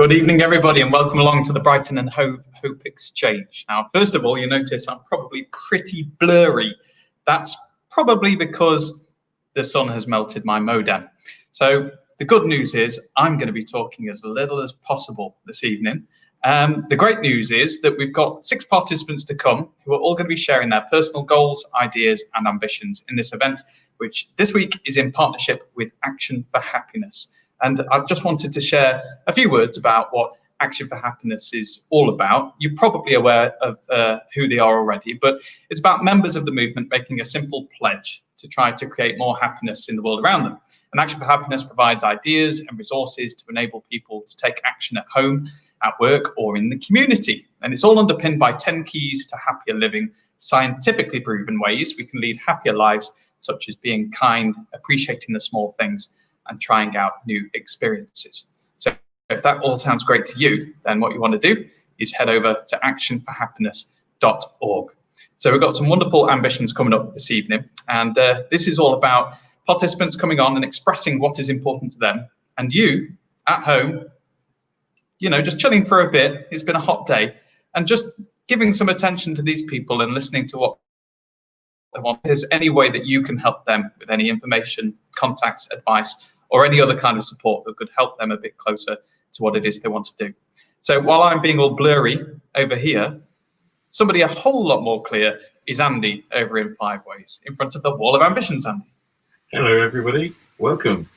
Good evening, everybody, and welcome along to the Brighton and Hove Hope Exchange. Now, first of all, you notice I'm probably pretty blurry. That's probably because the sun has melted my modem. So the good news is I'm going to be talking as little as possible this evening. The great news is that we've got 6 participants to come who are all going to be sharing their personal goals, ideas, and ambitions in this event, which this week is in partnership with Action for Happiness. And I've just wanted to share a few words about what Action for Happiness is all about. You're probably aware of who they are already, but it's about members of the movement making a simple pledge to try to create more happiness in the world around them. And Action for Happiness provides ideas and resources to enable people to take action at home, at work, or in the community. And it's all underpinned by 10 keys to happier living, scientifically proven ways we can lead happier lives, such as being kind, appreciating the small things, and trying out new experiences. So if that all sounds great to you, then what you want to do is head over to actionforhappiness.org. So we've got some wonderful ambitions coming up this evening, and this is all about participants coming on and expressing what is important to them, and you at home, you know, just chilling for a bit. It's been a hot day, and just giving some attention to these people and listening to what they want. If there's any way that you can help them with any information, contacts, advice, or any other kind of support that could help them a bit closer to what it is they want to do. So while I'm being all blurry over here, somebody a whole lot more clear is Andy over in 5 Ways, in front of the wall of ambitions. Andy. Hello, everybody. Welcome.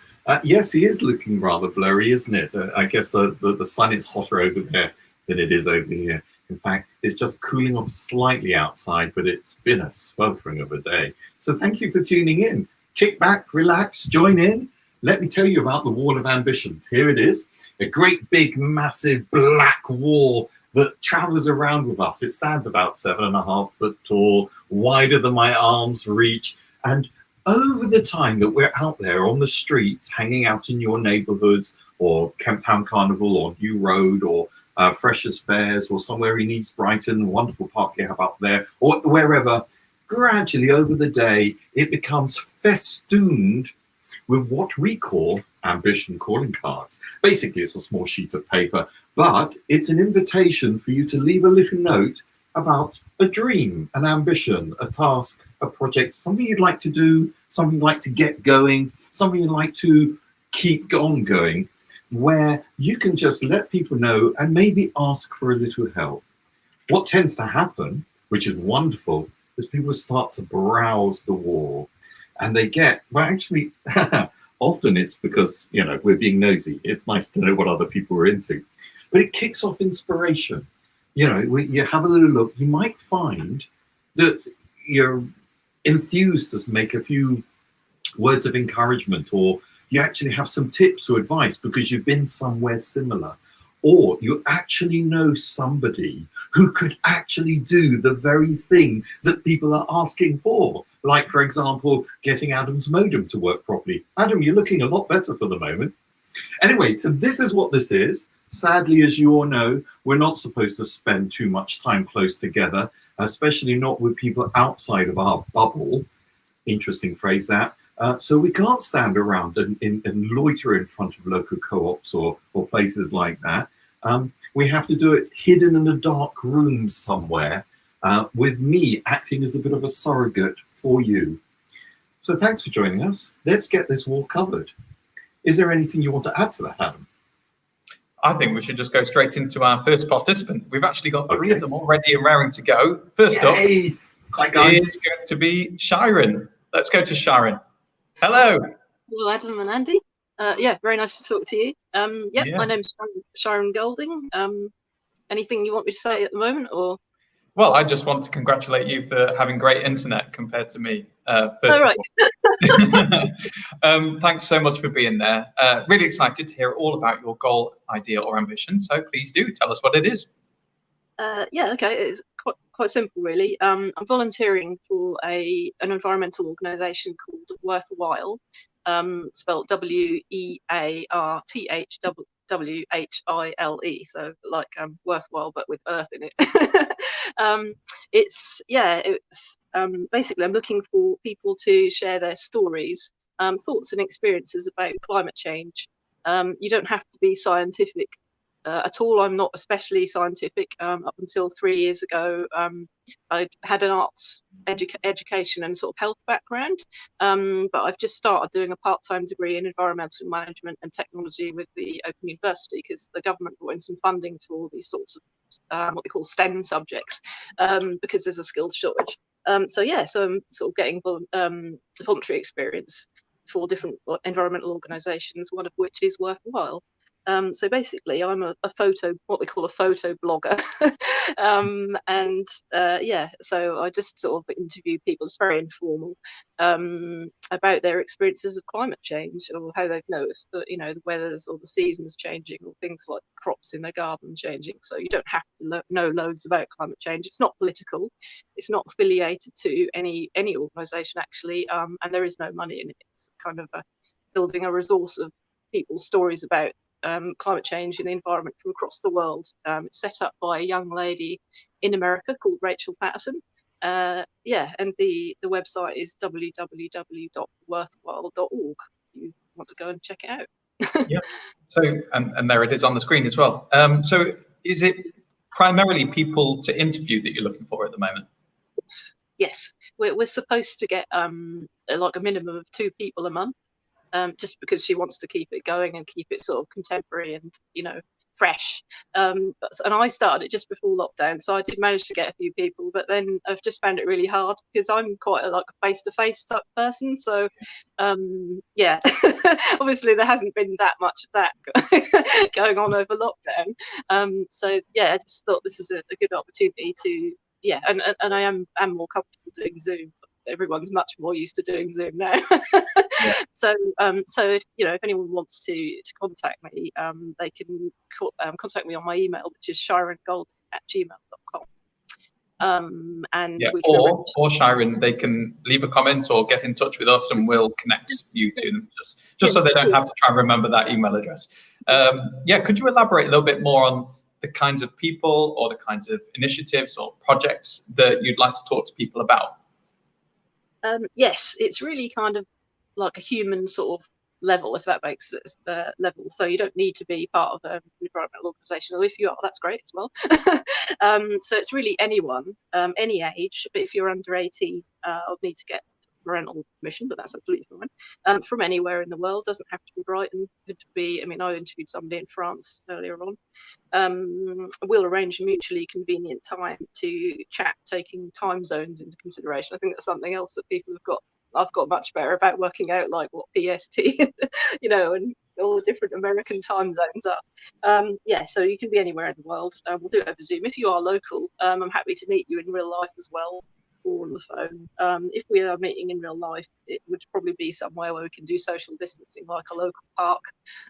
Yes, he is looking rather blurry, isn't it? I guess the sun is hotter over there than it is over here. In fact, it's just cooling off slightly outside, but it's been a sweltering of a day. So thank you for tuning in. Kick back, relax, join in. Let me tell you about the Wall of Ambitions. Here it is, a great big, massive black wall that travels around with us. It stands about 7.5 foot tall, wider than my arms reach. And over the time that we're out there on the streets, hanging out in your neighborhoods, or Kemp Town Carnival, or New Road, or Freshers Fairs, or somewhere in East Brighton, wonderful park you have up there, or wherever, gradually over the day, it becomes festooned with what we call ambition calling cards. Basically, it's a small sheet of paper, but it's an invitation for you to leave a little note about a dream, an ambition, a task, a project, something you'd like to do, something you'd like to get going, something you'd like to keep on going, where you can just let people know and maybe ask for a little help. What tends to happen, which is wonderful, is people start to browse the wall and they get, well, actually, often it's because, you know, we're being nosy. It's nice to know what other people are into, but it kicks off inspiration. You know, you have a little look, you might find that you're enthused to make a few words of encouragement, or you actually have some tips or advice because you've been somewhere similar, or you actually know somebody who could actually do the very thing that people are asking for. Like, for example, getting Adam's modem to work properly. Adam, you're looking a lot better for the moment. Anyway, so this is what this is. Sadly, as you all know, we're not supposed to spend too much time close together, especially not with people outside of our bubble. Interesting phrase, that. So we can't stand around and loiter in front of local co-ops or places like that. We have to do it hidden in a dark room somewhere, with me acting as a bit of a surrogate for you. So thanks for joining us. Let's get this wall covered. Is there anything you want to add to that, Adam? I think we should just go straight into our first participant. We've actually got 3 of them already and raring to go. First up is going to be Sharon. Let's go to Sharon. Hello. Hello, Adam and Andy. Yeah, very nice to talk to you. Yeah. My name's Sharon Golding. Anything you want me to say at the moment, or? Well, I just want to congratulate you for having great internet compared to me. Thanks so much for being there. Really excited to hear all about your goal, idea, or ambition. So please do tell us what it is. Yeah, okay. It's quite simple, really. I'm volunteering for an environmental organisation called Worthwhile, spelled WEARTHWHILE, so like worthwhile but with earth in it. It's basically I'm looking for people to share their stories, thoughts and experiences about climate change. You don't have to be scientific at all. I'm not especially scientific. Up until 3 years ago, I had an arts education and sort of health background, but I've just started doing a part-time degree in environmental management and technology with the Open University, because the government brought in some funding for these sorts of what they call STEM subjects, because there's a skills shortage. So I'm sort of getting voluntary experience for different environmental organisations, one of which is Worthwhile. So basically, I'm a what they call a photo blogger, so I just sort of interview people. It's very informal, about their experiences of climate change, or how they've noticed that the weather's or the seasons changing, or things like crops in their garden changing. So you don't have to know loads about climate change. It's not political. It's not affiliated to any organisation actually, and there is no money in it. It's kind of building a resource of people's stories about climate change and the environment from across the world. It's set up by a young lady in America called Rachel Patterson. And the website is www.worthwhile.org. If you want to go and check it out. Yeah. So, and there it is on the screen as well. So is it primarily people to interview that you're looking for at the moment? Yes. We're supposed to get like a minimum of 2 people a month. Just because she wants to keep it going and keep it sort of contemporary and fresh. And I started it just before lockdown, so I did manage to get a few people, but then I've just found it really hard because I'm quite a face-to-face type person. So obviously there hasn't been that much of that going on over lockdown. I just thought this is a good opportunity to and I am more comfortable doing Zoom. Everyone's much more used to doing Zoom now. So if anyone wants to contact me, they can contact me on my email, which is shirengold@gmail.com. Or Shiren, they can leave a comment or get in touch with us, and we'll connect you to them, just so they don't have to try and remember that email address. Could you elaborate a little bit more on the kinds of people or the kinds of initiatives or projects that you'd like to talk to people about? Yes, it's really kind of like a human sort of level, if that makes sense, level. So you don't need to be part of an environmental organisation, or if you are, that's great as well. So it's really anyone, any age, but if you're under 18, I'll need to get parental permission, but that's absolutely fine. From anywhere in the world, doesn't have to be Brighton. Could be, I interviewed somebody in France earlier on. We'll arrange a mutually convenient time to chat, taking time zones into consideration. I think that's something else that I've got much better about working out, like what PST, and all the different American time zones are. So you can be anywhere in the world. We'll do it over Zoom. If you are local, I'm happy to meet you in real life as well, or on the phone. If we are meeting in real life, it would probably be somewhere where we can do social distancing, like a local park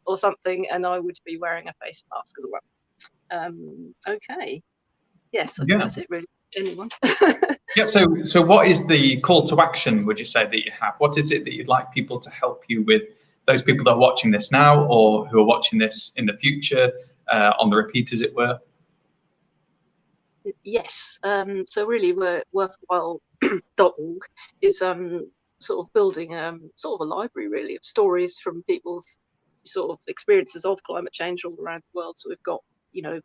or something, and I would be wearing a face mask as well. Okay. Yes, I think that's it really. Anyone. So what is the call to action, would you say, that you have? What is it that you'd like people to help you with, those people that are watching this now or who are watching this in the future, on the repeat, as it were? Yes. So really, worthwhile.org is sort of building sort of a library really of stories from people's sort of experiences of climate change all around the world. So we've got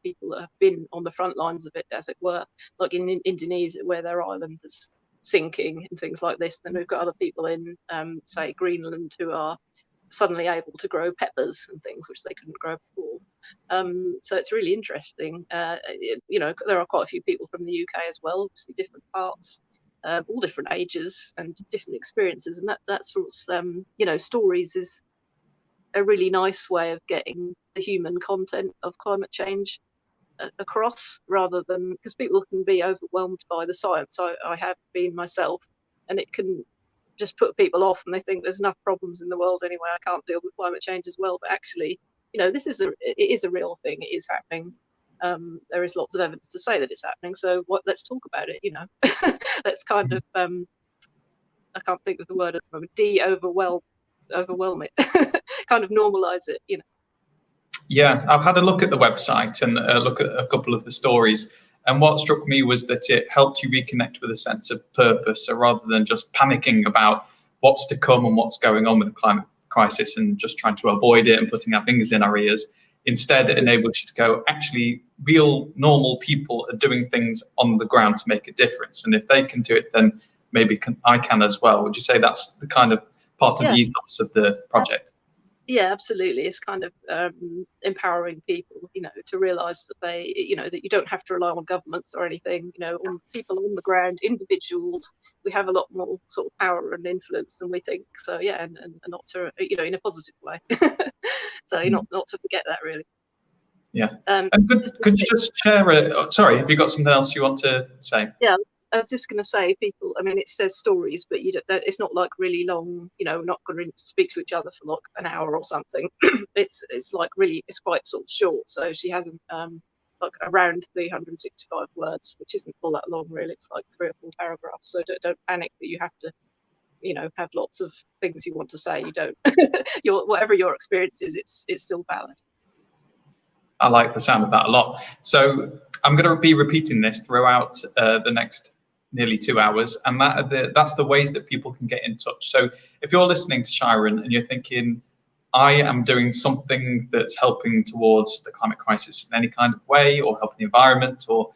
people that have been on the front lines of it, as it were, like in Indonesia, where their island is sinking and things like this. Then we've got other people in, say, Greenland, who are suddenly able to grow peppers and things which they couldn't grow before. So it's really interesting. There are quite a few people from the UK as well, obviously different parts, all different ages and different experiences, and that sort of stories is a really nice way of getting the human content of climate change across, rather than, because people can be overwhelmed by the science. I have been myself, and it can just put people off, and they think there's enough problems in the world anyway, I can't deal with climate change as well. But actually, it is a real thing. It is happening. There is lots of evidence to say that it's happening. So let's talk about it. Let's kind of I can't think of the word at the moment. Overwhelm it. Kind of normalize it. Yeah, I've had a look at the website and look at a couple of the stories. And what struck me was that it helped you reconnect with a sense of purpose. So rather than just panicking about what's to come and what's going on with the climate crisis and just trying to avoid it and putting our fingers in our ears, Instead, it enables you to go, actually, real normal people are doing things on the ground to make a difference. And if they can do it, then maybe I can as well. Would you say that's the kind of part of the ethos of the project? Yeah, absolutely. It's kind of empowering people, to realise that they, that you don't have to rely on governments or anything, on people on the ground, individuals. We have a lot more sort of power and influence than we think. So yeah, and not to, in a positive way. So not to forget that, really. Yeah. And could you just share sorry, have you got something else you want to say? Yeah, I was just going to say, people, I mean, it says stories, but it's not like really long, not going to speak to each other for like an hour or something. It's like really, it's quite sort of short. So she has like around 365 words, which isn't all that long, really. It's like 3 or 4 paragraphs. So don't panic that you have to, have lots of things you want to say. You don't. Whatever your experience is, it's still valid. I like the sound of that a lot. So I'm going to be repeating this throughout the next nearly 2 hours, and that's the ways that people can get in touch. So if you're listening to Sharon and you're thinking, I am doing something that's helping towards the climate crisis in any kind of way, or helping the environment, or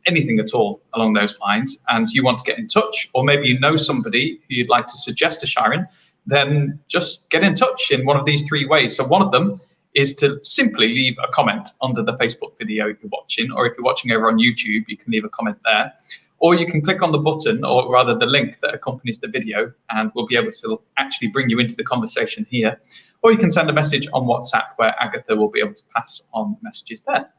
anything at all along those lines, and you want to get in touch, or maybe you know somebody who you'd like to suggest to Sharon, then just get in touch in one of these 3 ways. So one of them is to simply leave a comment under the Facebook video you're watching, or if you're watching over on YouTube, you can leave a comment there. Or you can click on the button, or rather the link that accompanies the video, and we'll be able to actually bring you into the conversation here. Or you can send a message on WhatsApp, where Agatha will be able to pass on messages there.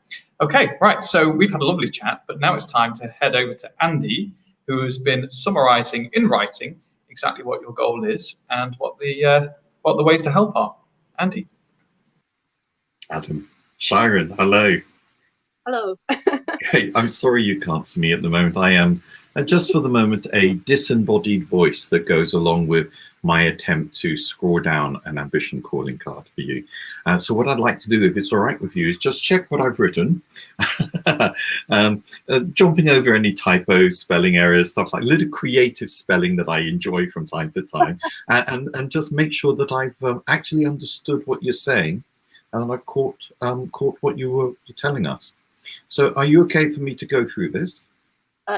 Okay, right, so we've had a lovely chat, but now it's time to head over to Andy, who has been summarising in writing exactly what your goal is and what the ways to help are. Andy. Adam. Sharon, hello. Hello. Hey, I'm sorry you can't see me at the moment. I am, just for the moment, a disembodied voice that goes along with my attempt to score down an ambition calling card for you. So what I'd like to do, if it's all right with you, is just check what I've written, jumping over any typos, spelling errors, stuff like little creative spelling that I enjoy from time to time, and just make sure that I've actually understood what you're saying, and I've caught what you were telling us. So are you okay for me to go through this?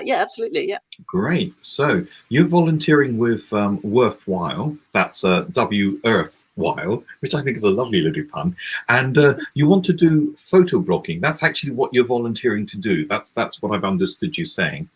Yeah, absolutely. Yeah. Great. So you're volunteering with Worthwhile. That's W Earthwhile, which I think is a lovely little pun. And you want to do photo blogging. That's actually what you're volunteering to do. That's what I've understood you saying.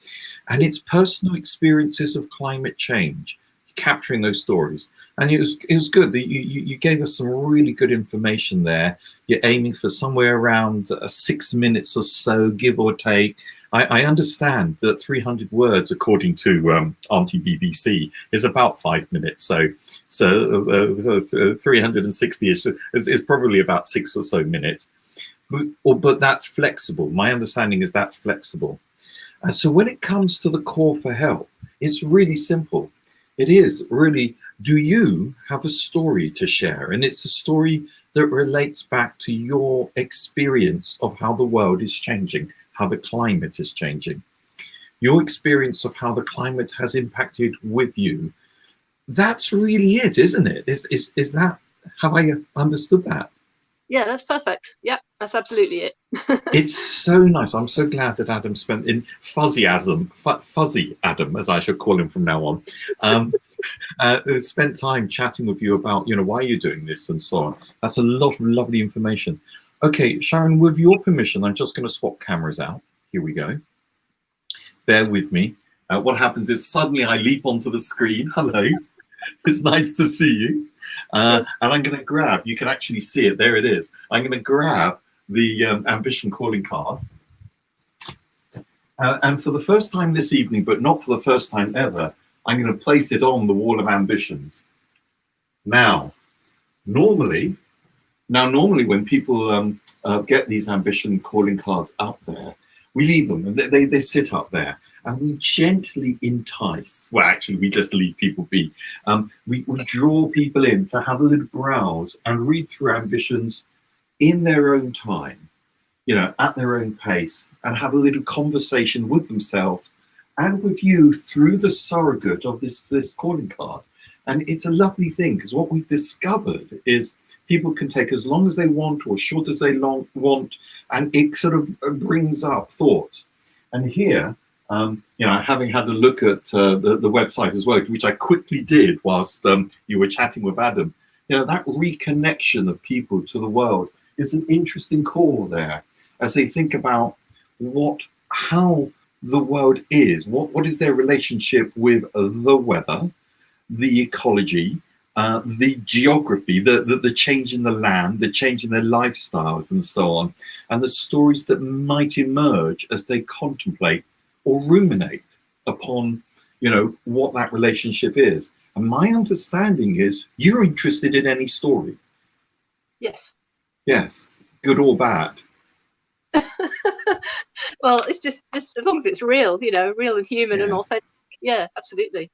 And it's personal experiences of climate change, capturing those stories. And it was good that you gave us some really good information there. You're aiming for somewhere around 6 minutes or so, give or take. I understand that 300 words, according to Auntie BBC, is about 5 minutes. So 360 is probably about 6 or so minutes. But that's flexible. My understanding is that's flexible. And so when it comes to the call for help, it's really simple. It is really, do you have a story to share? And it's a story that relates back to your experience of how the world is changing, how the climate is changing, your experience of how the climate has impacted with you. That's really it, isn't it? Is that, have I understood that? Yeah, that's perfect. Yeah, that's absolutely it. It's so nice. I'm so glad that Adam spent in fuzzy Adam, as I should call him from now on, spent time chatting with you about, why you're doing this and so on. That's a lot of lovely information. Okay, Sharon, with your permission, I'm just going to swap cameras out. Here we go. Bear with me. What happens is suddenly I leap onto the screen. Hello. It's nice to see you. And I'm going to grab, you can actually see it. There it is. I'm going to grab the ambition calling card. And for the first time this evening, but not for the first time ever, I'm going to place it on the wall of ambitions. Now, normally when people get these ambition calling cards up there, we leave them and they sit up there and we gently entice. Well, actually, we just leave people be. We draw people in to have a little browse and read through ambitions in their own time, at their own pace, and have a little conversation with themselves and with you through the surrogate of this calling card. And it's a lovely thing, because what we've discovered is people can take as long as they want or short as they want, and it sort of brings up thoughts. And here, having had a look at the website as well, which I quickly did whilst you were chatting with Adam, that reconnection of people to the world is an interesting call there, as they think about how the world is, what is their relationship with the weather, the ecology, the geography, the change in the land, the change in their lifestyles and so on, and the stories that might emerge as they contemplate or ruminate upon, what that relationship is. And my understanding is you're interested in any story. Yes. Yes, good or bad. Well, it's just as long as it's real, real and human and authentic. Yeah, absolutely.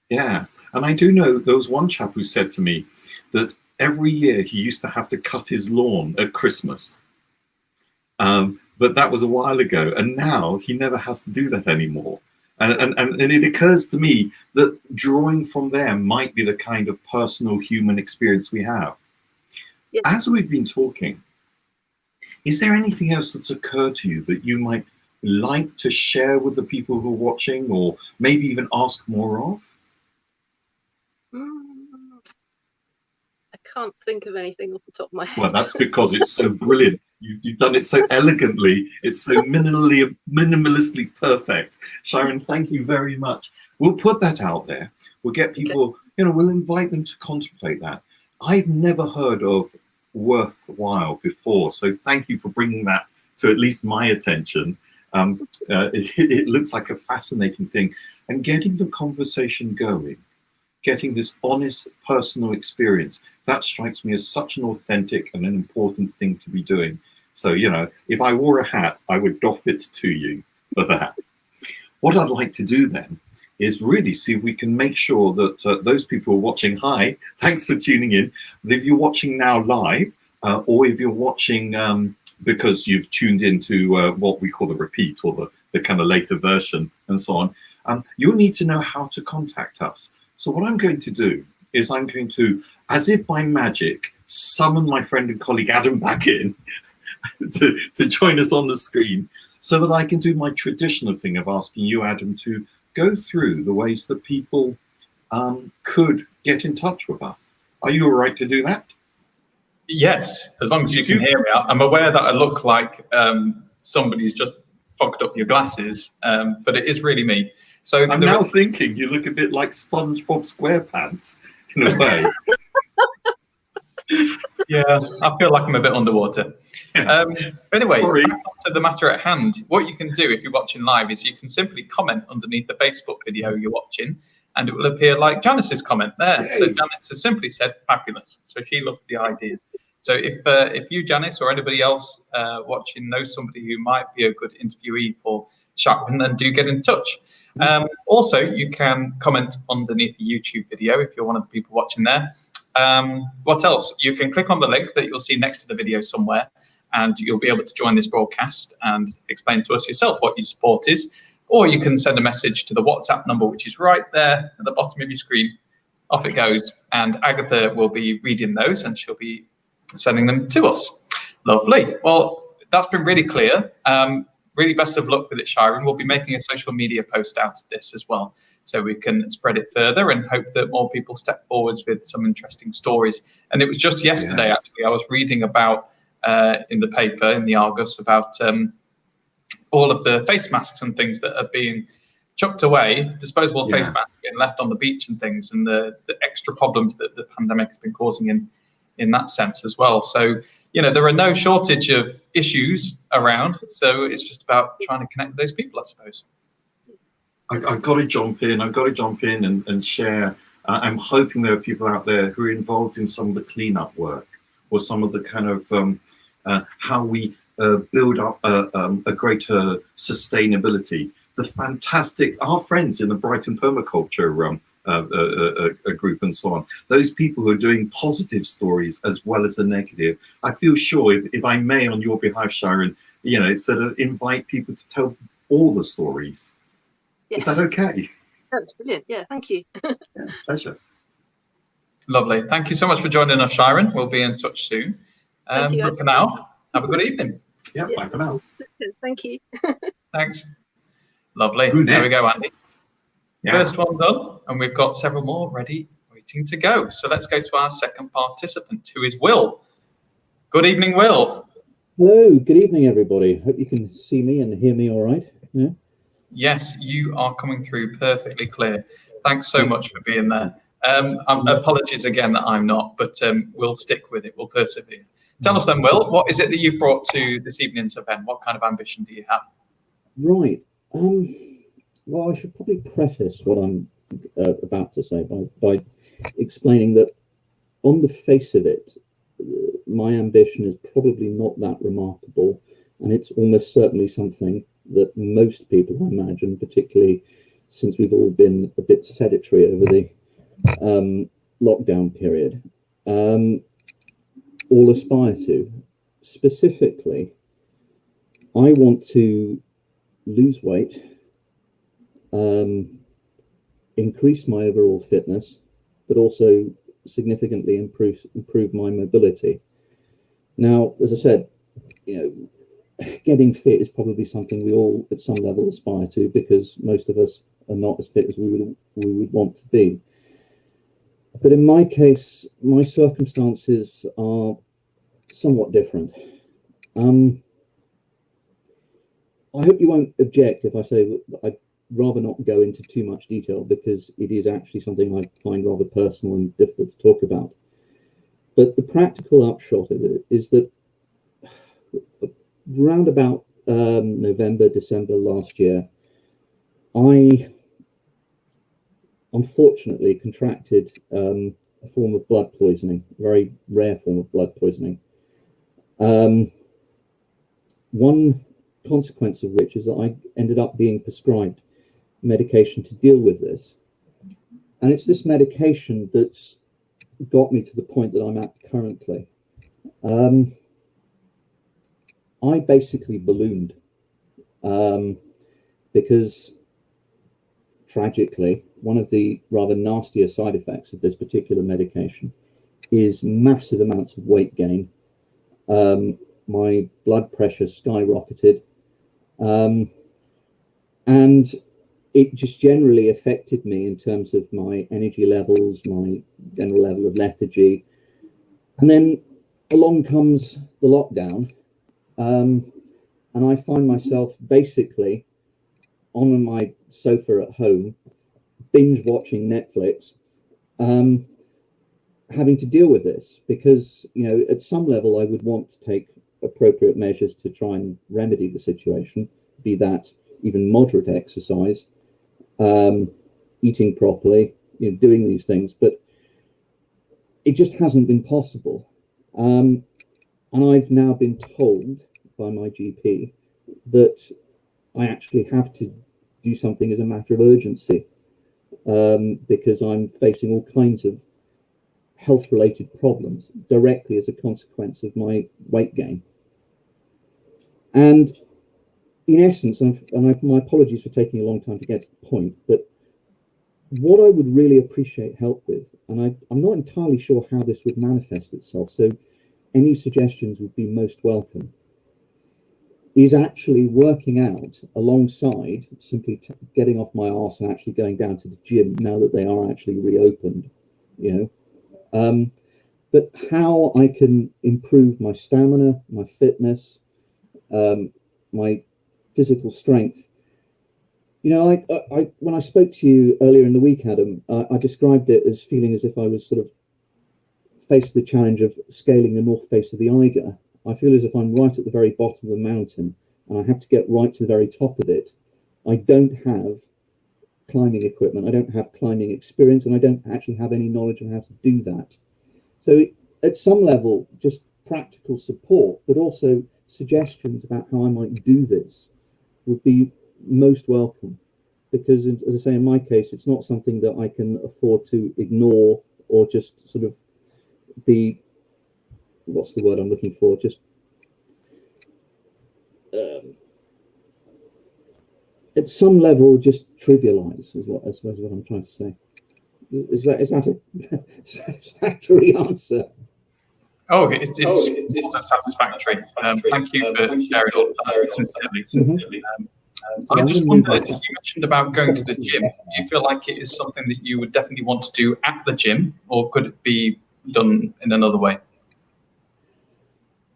Yeah. And I do know there was one chap who said to me that every year he used to have to cut his lawn at Christmas. But that was a while ago. And now he never has to do that anymore. And it occurs to me that drawing from there might be the kind of personal human experience we have. Yes. As we've been talking, is there anything else that's occurred to you that you might like to share with the people who are watching, or maybe even ask more of? I can't think of anything off the top of my head. Well, that's because it's so brilliant. You've done it so elegantly. It's so minimalistically perfect. Sharon, thank you very much. We'll put that out there. We'll get people, we'll invite them to contemplate that. I've never heard of Worthwhile before, so thank you for bringing that to at least my attention. It looks like a fascinating thing, and getting the conversation going, getting this honest personal experience, that strikes me as such an authentic and an important thing to be doing. So, if I wore a hat, I would doff it to you for that. What I'd like to do then is really see if we can make sure that those people who are watching, hi, thanks for tuning in. If you're watching now live, or if you're watching because you've tuned into what we call the repeat, or the kind of later version and so on, you'll need to know how to contact us. So what I'm going to do is I'm going to, as if by magic, summon my friend and colleague Adam back in to join us on the screen, so that I can do my traditional thing of asking you, Adam, to go through the ways that people could get in touch with us. Are you all right to do that? Yes, as long as you can hear me. I'm aware that I look like somebody's just fogged up your glasses, but it is really me. So I'm now thinking you look a bit like SpongeBob SquarePants in a way. Yeah, I feel like I'm a bit underwater. Anyway, back to the matter at hand. What you can do if you're watching live is you can simply comment underneath the Facebook video you're watching, and it will appear like Janice's comment there. Yay. So Janice has simply said fabulous. So she loves the idea. So if you, Janice, or anybody else watching knows somebody who might be a good interviewee for Sharon, then do get in touch. Also, you can comment underneath the YouTube video if you're one of the people watching there. What else? You can click on the link that you'll see next to the video somewhere, and you'll be able to join this broadcast and explain to us yourself what your support is. Or you can send a message to the WhatsApp number, which is right there at the bottom of your screen. Off it goes, and Agatha will be reading those, and she'll be sending them to us. Lovely. Well, that's been really clear. Really best of luck with it, Sharon. We'll be making a social media post out of this as well, so we can spread it further and hope that more people step forwards with some interesting stories. And it was just yesterday, actually, I was reading about in the paper, in the Argus, about all of the face masks and things that are being chucked away, disposable face masks being left on the beach and things, and the extra problems that the pandemic has been causing in that sense as well. So, there are no shortage of issues around. So it's just about trying to connect with those people, I suppose. I've got to jump in. And share. I'm hoping there are people out there who are involved in some of the cleanup work, or some of the kind of how we build up a greater sustainability. Our friends in the Brighton permaculture a group and so on, those people who are doing positive stories as well as the negative. I feel sure, if I may, on your behalf, Sharon, sort of invite people to tell all the stories. Yes. Is that okay? That's brilliant. Yeah, thank you. Yeah, pleasure. Lovely. Thank you so much for joining us, Sharon. We'll be in touch soon. Thank you, But guys. for now, have a good evening. Yeah, bye for now. Thank you. Thanks. Lovely. Who There we go, next? Andy. Yeah. First one done, and we've got several more ready, waiting to go. So let's go to our second participant, who is Will. Good evening, Will. Hello, good evening, everybody. Hope you can see me and hear me all right. Yeah. Yes, you are coming through perfectly clear. Thanks so much for being there. Apologies again that I'm not, but we'll stick with it. We'll persevere. Tell us then, Will, what is it that you've brought to this evening's event? What kind of ambition do you have? Right. Well, I should probably preface what I'm about to say by explaining that on the face of it, my ambition is probably not that remarkable, and it's almost certainly something that most people, I imagine, particularly since we've all been a bit sedentary over the lockdown period, all aspire to. Specifically, I want to lose weight, increase my overall fitness, but also significantly improve my mobility. Now, as I said, getting fit is probably something we all at some level aspire to, because most of us are not as fit as we would want to be. But in my case, my circumstances are somewhat different. I hope you won't object if I say I'd rather not go into too much detail, because it is actually something I find rather personal and difficult to talk about. But the practical upshot of it is that round about November, December last year, I unfortunately contracted a form of blood poisoning, a very rare form of blood poisoning. One consequence of which is that I ended up being prescribed medication to deal with this. And it's this medication that's got me to the point that I'm at currently. I basically ballooned because, tragically, one of the rather nastier side effects of this particular medication is massive amounts of weight gain. My blood pressure skyrocketed, and it just generally affected me in terms of my energy levels, my general level of lethargy. And then along comes the lockdown, and I find myself basically on my sofa at home, binge watching Netflix, having to deal with this, because at some level I would want to take appropriate measures to try and remedy the situation, be that even moderate exercise, eating properly, doing these things, but it just hasn't been possible. And I've now been told by my GP that I actually have to do something as a matter of urgency, because I'm facing all kinds of health-related problems directly as a consequence of my weight gain. And in essence, my apologies for taking a long time to get to the point, but what I would really appreciate help with, and I'm not entirely sure how this would manifest itself, so any suggestions would be most welcome, is actually working out alongside simply getting off my arse and actually going down to the gym now that they are actually reopened, but how I can improve my stamina, my fitness, my physical strength. When I spoke to you earlier in the week, Adam, I described it as feeling as if I was sort of faced the challenge of scaling the north face of the Eiger. I feel as if I'm right at the very bottom of the mountain and I have to get right to the very top of it. I don't have climbing equipment, I don't have climbing experience, and I don't actually have any knowledge on how to do that. So at some level, just practical support, but also suggestions about how I might do this would be most welcome, because as I say, in my case, it's not something that I can afford to ignore or just sort of be, what's the word I'm looking for, just at some level just trivialize is what I'm trying to say. Is that a satisfactory answer? Oh, it's more than satisfactory. Thank you for sharing all that sincerely. I just wondered, you mentioned about going to the gym. Do you feel like it is something that you would definitely want to do at the gym, or could it be done in another way?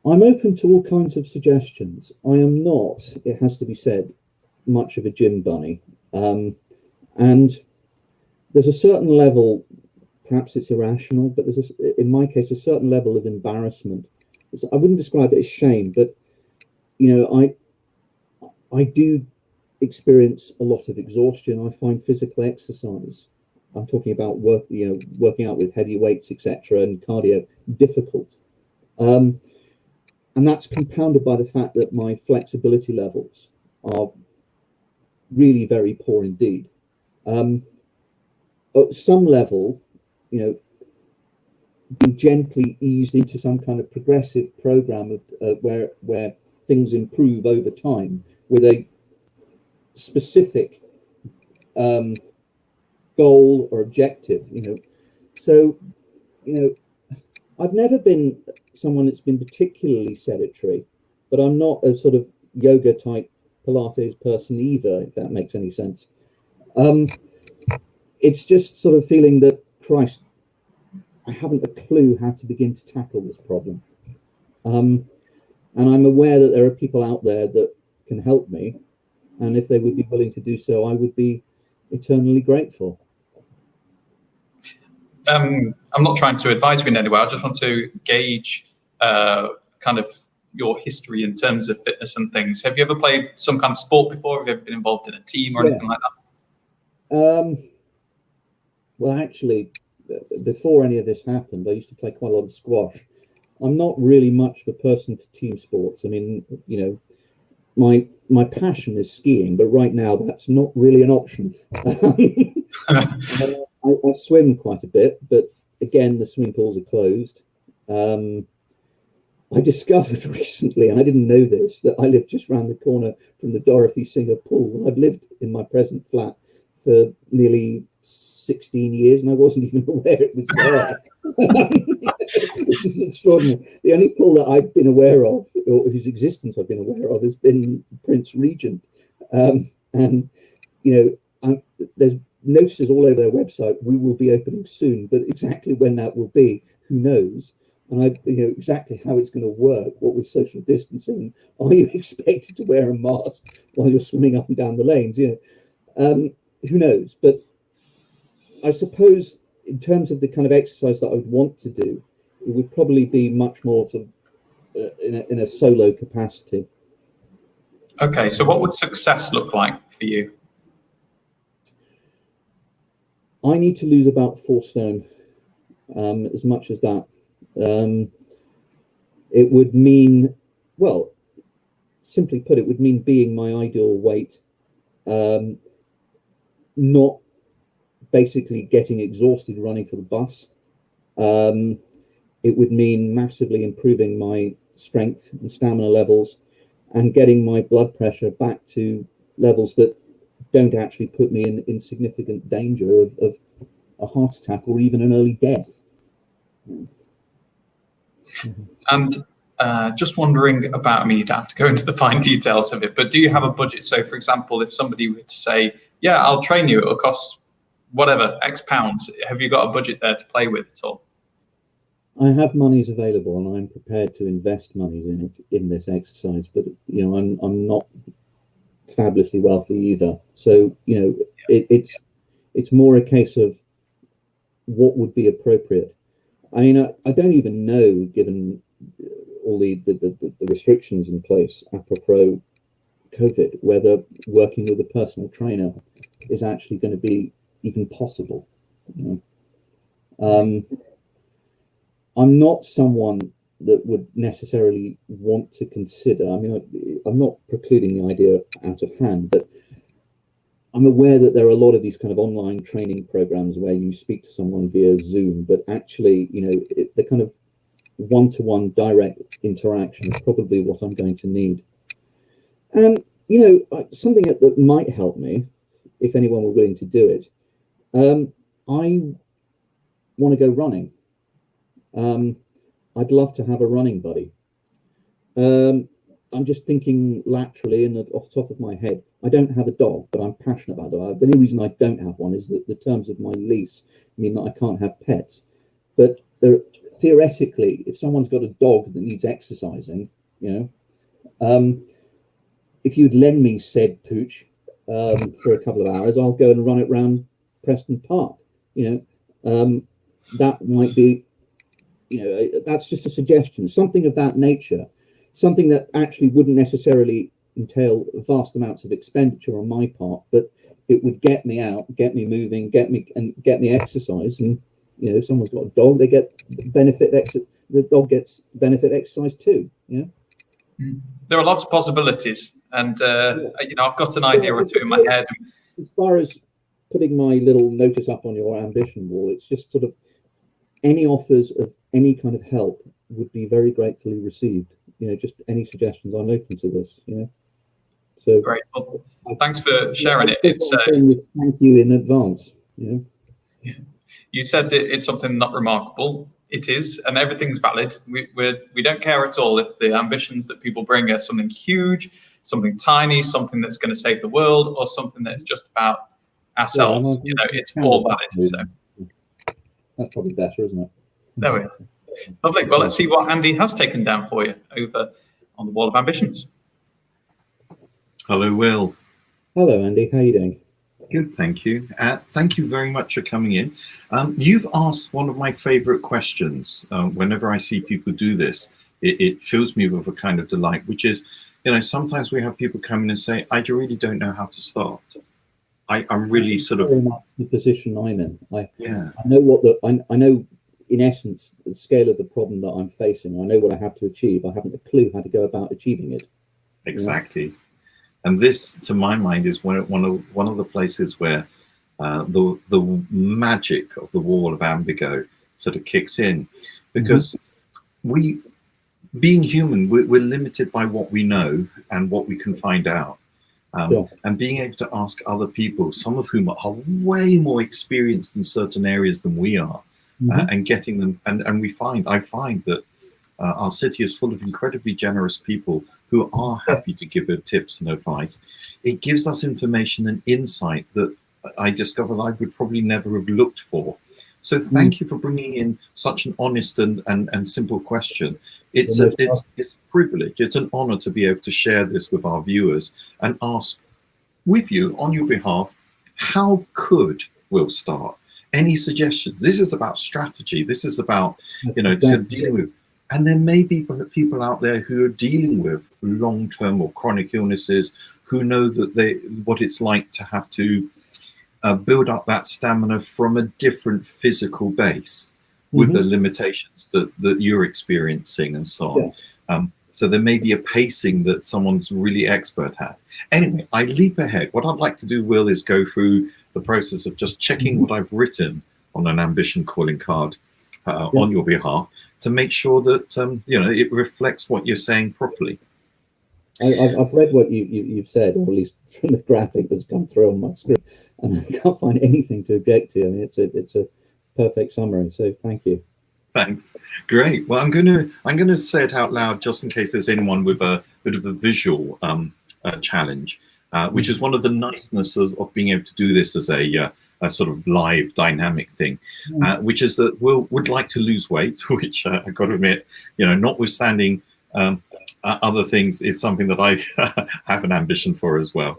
I'm open to all kinds of suggestions. I am not, it has to be said, much of a gym bunny. And there's a certain level, perhaps it's irrational, but there's, in my case, a certain level of embarrassment. I wouldn't describe it as shame, but, you know, I do experience a lot of exhaustion. I find physical exercise, I'm talking about working out with heavy weights, etc., and cardio, difficult. And that's compounded by the fact that my flexibility levels are really very poor indeed. At some level, you know, being gently eased into some kind of progressive program of where things improve over time with a specific goal or objective, you know. So, you know, I've never been someone that's been particularly sedentary, but I'm not a sort of yoga type Pilates person either, if that makes any sense. It's just sort of feeling that, Christ, I haven't a clue how to begin to tackle this problem. And I'm aware that there are people out there that can help me. And if they would be willing to do so, I would be eternally grateful. I'm not trying to advise you in any way. I just want to gauge kind of your history in terms of fitness and things. Have you ever played some kind of sport before? Have you ever been involved in a team or anything like that? Well, actually, before any of this happened, I used to play quite a lot of squash. I'm not really much of a person for team sports. I mean, you know, my passion is skiing, but right now that's not really an option. I swim quite a bit, but again, the swimming pools are closed. I discovered recently, and I didn't know this, that I live just around the corner from the Dorothy Singer pool. I've lived in my present flat for nearly 16 years, and I wasn't even aware it was there. Which is extraordinary. The only pool that I've been aware of, or whose existence I've been aware of, has been Prince Regent. And, you know, there's notices all over their website, we will be opening soon, but exactly when that will be, who knows? And you know exactly how it's going to work, what with social distancing. Are you expected to wear a mask while you're swimming up and down the lanes? You know, who knows? But I suppose in terms of the kind of exercise that I would want to do, it would probably be much more sort of in a solo capacity. Okay, so what would success look like for you? I need to lose about 4 stone, as much as that. It would mean, well, simply put, it would mean being my ideal weight, not basically getting exhausted running for the bus. It would mean massively improving my strength and stamina levels and getting my blood pressure back to levels that don't actually put me in significant danger of a heart attack or even an early death. And just wondering about, I mean, you don't have to go into the fine details of it, but do you have a budget? So, for example, if somebody were to say, yeah, I'll train you, it'll cost whatever, X pounds, have you got a budget there to play with at all? I have monies available and I'm prepared to invest monies in this exercise, but, you know, I'm not fabulously wealthy either. So, you know, it's more a case of what would be appropriate. I mean, I don't even know, given all the restrictions in place apropos COVID, whether working with a personal trainer is actually going to be even possible. You know? I'm not someone that would necessarily want to consider, I mean, I'm not precluding the idea out of hand, but I'm aware that there are a lot of these kind of online training programs where you speak to someone via Zoom, but actually, you know, the kind of one-to-one direct interaction is probably what I'm going to need. And, you know, something that might help me, if anyone were willing to do it, I want to go running. I'd love to have a running buddy. I'm just thinking laterally and off the top of my head. I don't have a dog, but I'm passionate about it. The only reason I don't have one is that the terms of my lease mean that I can't have pets. But theoretically, if someone's got a dog that needs exercising, if you'd lend me said pooch for a couple of hours, I'll go and run it round Preston Park. That might be, that's just a suggestion, something of that nature, something that actually wouldn't necessarily entail vast amounts of expenditure on my part, but it would get me out, get me moving, get me exercise. And if someone's got a dog, they get benefit. The dog gets benefit exercise too. There are lots of possibilities, and I've got an idea or two in my head. As far as putting my little notice up on your ambition wall, it's just sort of any offers of any kind of help would be very gratefully received. Just any suggestions. I'm open to this. So great. Well, thanks for sharing it. Thank you in advance. You said that it's something not remarkable. It is, and everything's valid. We don't care at all if the ambitions that people bring are something huge, something tiny, something that's going to save the world, or something that's just about ourselves. It's all valid. So that's probably better, isn't it? There we are. Lovely. Well, let's see what Andy has taken down for you over on the wall of ambitions. Hello, Will. Hello, Andy. How are you doing? Good, thank you. Thank you very much for coming in. You've asked one of my favorite questions. Whenever I see people do this, it fills me with a kind of delight, which is, sometimes we have people come in and say, I really don't know how to start. I'm really sort of... Very much the position I'm in. I know I know, in essence, the scale of the problem that I'm facing. I know what I have to achieve. I haven't a clue how to go about achieving it. Exactly. And this, to my mind, is one of the places where the magic of the wall of Ambigo sort of kicks in, because being human, we're limited by what we know and what we can find out. And being able to ask other people, some of whom are way more experienced in certain areas than we are, and getting them, and I find that our city is full of incredibly generous people who are happy to give tips and advice. It gives us information and insight that I discovered I would probably never have looked for. So thank you for bringing in such an honest and simple question. It's a privilege. It's an honor to be able to share this with our viewers and ask with you on your behalf, how could Will start? Any suggestions? This is about strategy. This is about, dealing with. And there may be people out there who are dealing with long-term or chronic illnesses, who know that what it's like to have to build up that stamina from a different physical base with the limitations that you're experiencing and so on. So there may be a pacing that someone's really expert at. Anyway, I leap ahead. What I'd like to do, Will, is go through the process of just checking what I've written on an ambition calling card on your behalf, to make sure that it reflects what you're saying properly. I've read what you've said, or at least from the graphic that's come through on my screen, and I can't find anything to object to. I mean, it's a perfect summary. So thank you. Thanks. Great. Well, I'm gonna say it out loud just in case there's anyone with a bit of a visual challenge, which is one of the nicenesses of being able to do this as a sort of live dynamic thing, which is that Will would like to lose weight, which I got to admit, notwithstanding other things, is something that I have an ambition for as well.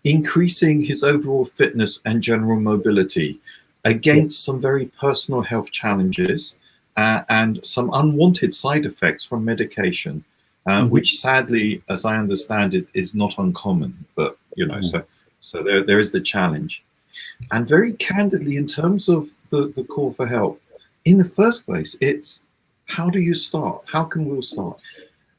Increasing his overall fitness and general mobility against some very personal health challenges and some unwanted side effects from medication, which sadly, as I understand it, is not uncommon, but so there is the challenge. And very candidly, in terms of the call for help, in the first place, it's how do you start? How can Will start?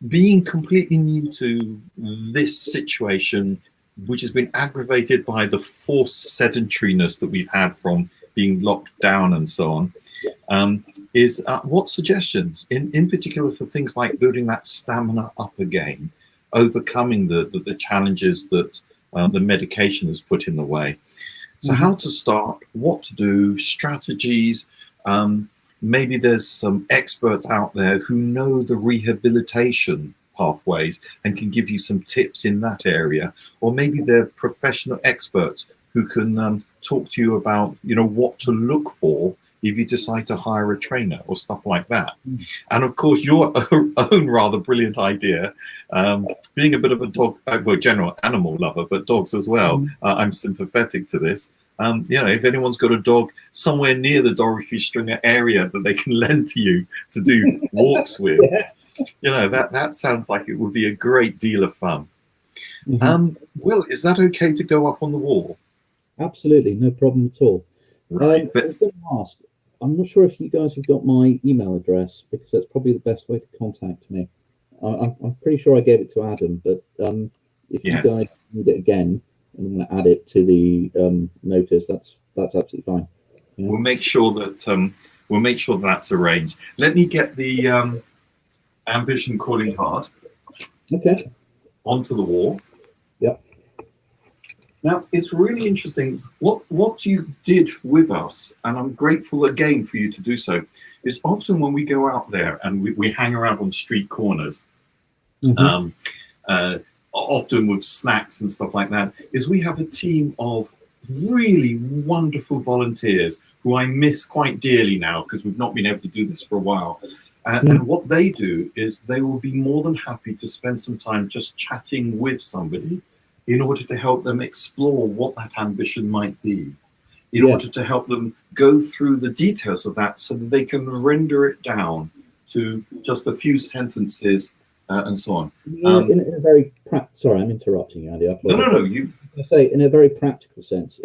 Being completely new to this situation, which has been aggravated by the forced sedentariness that we've had from being locked down and so on, is what suggestions, in particular for things like building that stamina up again, overcoming the challenges that the medication has put in the way. So how to start, what to do, strategies. Maybe there's some expert out there who know the rehabilitation pathways and can give you some tips in that area, or maybe they're professional experts who can talk to you about, you know, what to look for if you decide to hire a trainer or stuff like that. And of course, your own rather brilliant idea, being a bit of a dog, well, general animal lover, but dogs as well. I'm sympathetic to this. You know, if anyone's got a dog somewhere near the Dorothy Stringer area that they can lend to you to do walks with, you know, that sounds like it would be a great deal of fun. Will, is that okay to go up on the wall? Absolutely, no problem at all. Right, I was going to ask, I'm not sure if you guys have got my email address, because that's probably the best way to contact me. I'm pretty sure I gave it to Adam, but if you guys need it again and want to add it to the notice, that's absolutely fine. You know? We'll make sure that that's arranged. Let me get the ambition calling card onto the wall. Yep. Now, it's really interesting what you did with us, and I'm grateful again for you to do so, is often when we go out there and we hang around on street corners, often with snacks and stuff like that, is we have a team of really wonderful volunteers who I miss quite dearly now because we've not been able to do this for a while. And what they do is they will be more than happy to spend some time just chatting with somebody in order to help them explore what that ambition might be, in order to help them go through the details of that so that they can render it down to just a few sentences and so on. In a very sorry, I'm interrupting you, Andy. No. I say, in a very practical sense,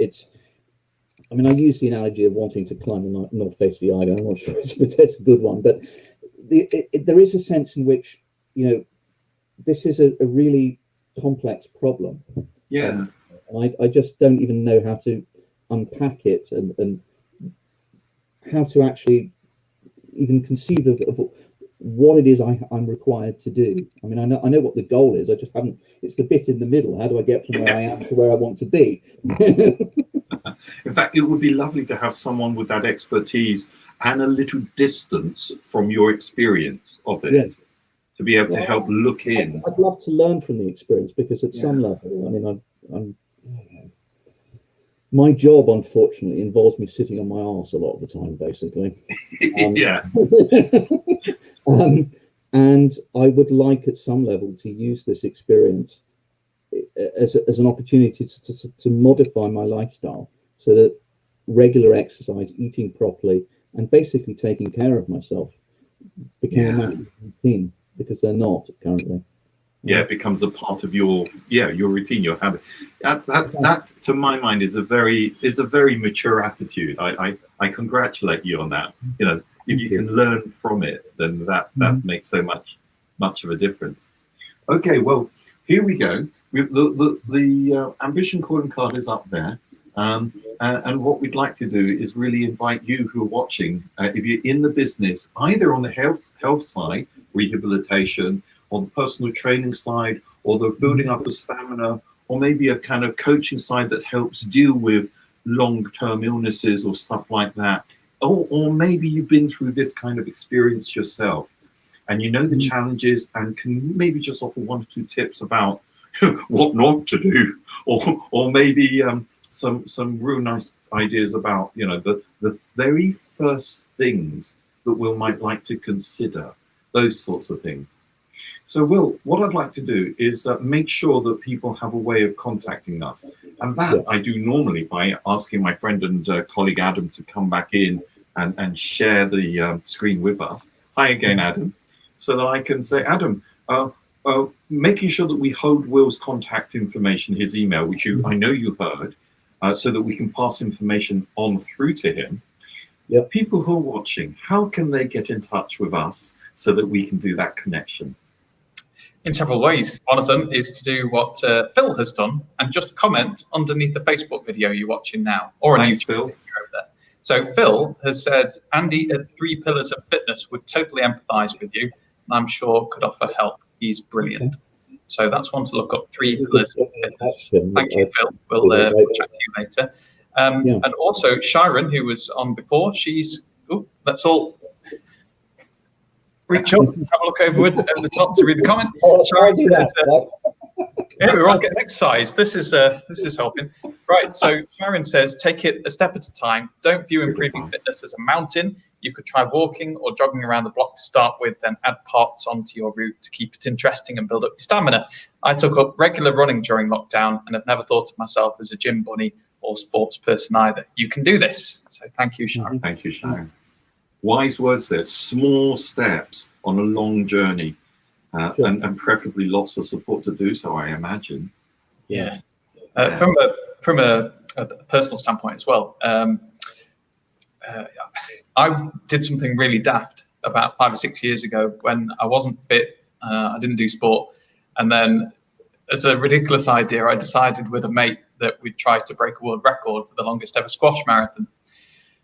I mean, I use the analogy of wanting to climb the north face of the Eiger. I'm not sure it's a good one, but there is a sense in which, you know, this is a really complex problem. And I just don't even know how to unpack it and how to actually even conceive of what it is I'm required to do. I mean, I know what the goal is. I just haven't. It's the bit in the middle. How do I get from where I am to where I want to be? In fact, it would be lovely to have someone with that expertise and a little distance from your experience of it to be able to help look in. I'd love to learn from the experience, because at some level, I mean, I'm my job, unfortunately, involves me sitting on my arse a lot of the time, basically. And I would like, at some level, to use this experience as an opportunity to modify my lifestyle so that regular exercise, eating properly, and basically taking care of myself become a matter of routine, because they're not currently. It becomes a part of your routine, your habit. That to my mind is a very mature attitude. I congratulate you on that. You know, if you can learn from it, then that makes so much of a difference. Okay, well, here we go. The ambition calling card is up there, and what we'd like to do is really invite you who are watching, if you're in the business, either on the health side, rehabilitation, or the personal training side, or the building up of stamina, or maybe a kind of coaching side that helps deal with long-term illnesses or stuff like that. Or maybe you've been through this kind of experience yourself and you know the challenges and can maybe just offer 1 or 2 tips about what not to do, or maybe some real nice ideas about, you know, the very first things that Will might like to consider, those sorts of things. So, Will, what I'd like to do is make sure that people have a way of contacting us. And that I do normally by asking my friend and colleague Adam to come back in and share the screen with us. Hi again, Adam. So that I can say, Adam, making sure that we hold Will's contact information, his email, which I know you heard, so that we can pass information on through to him. People who are watching, how can they get in touch with us so that we can do that connection? In several ways. One of them is to do what Phil has done and just comment underneath the Facebook video you're watching now, or on YouTube Phil. Over there. So Phil has said, Andy at 3 Pillars of Fitness would totally empathise with you, and I'm sure could offer help. He's brilliant. So that's one to look up, 3 Pillars of Fitness. Thank you, Phil. We'll chat to you later. And also Sharon, who was on before, let's all reach up, have a look over the top to read the comment. Sharon says, yeah, we're all getting exercise. This is helping. Right, so Sharon says, take it a step at a time. Don't view improving fitness as a mountain. You could try walking or jogging around the block to start with, then add parts onto your route to keep it interesting and build up your stamina. I took up regular running during lockdown and have never thought of myself as a gym bunny or sports person either. You can do this. So thank you, Sharon. Thank you, Sharon. Wise words there. Small steps on a long journey, and preferably lots of support to do so, I imagine. Yeah. From a personal standpoint as well, I did something really daft about 5 or 6 years ago when I wasn't fit. I didn't do sport. And then as a ridiculous idea, I decided with a mate that we'd try to break a world record for the longest ever squash marathon.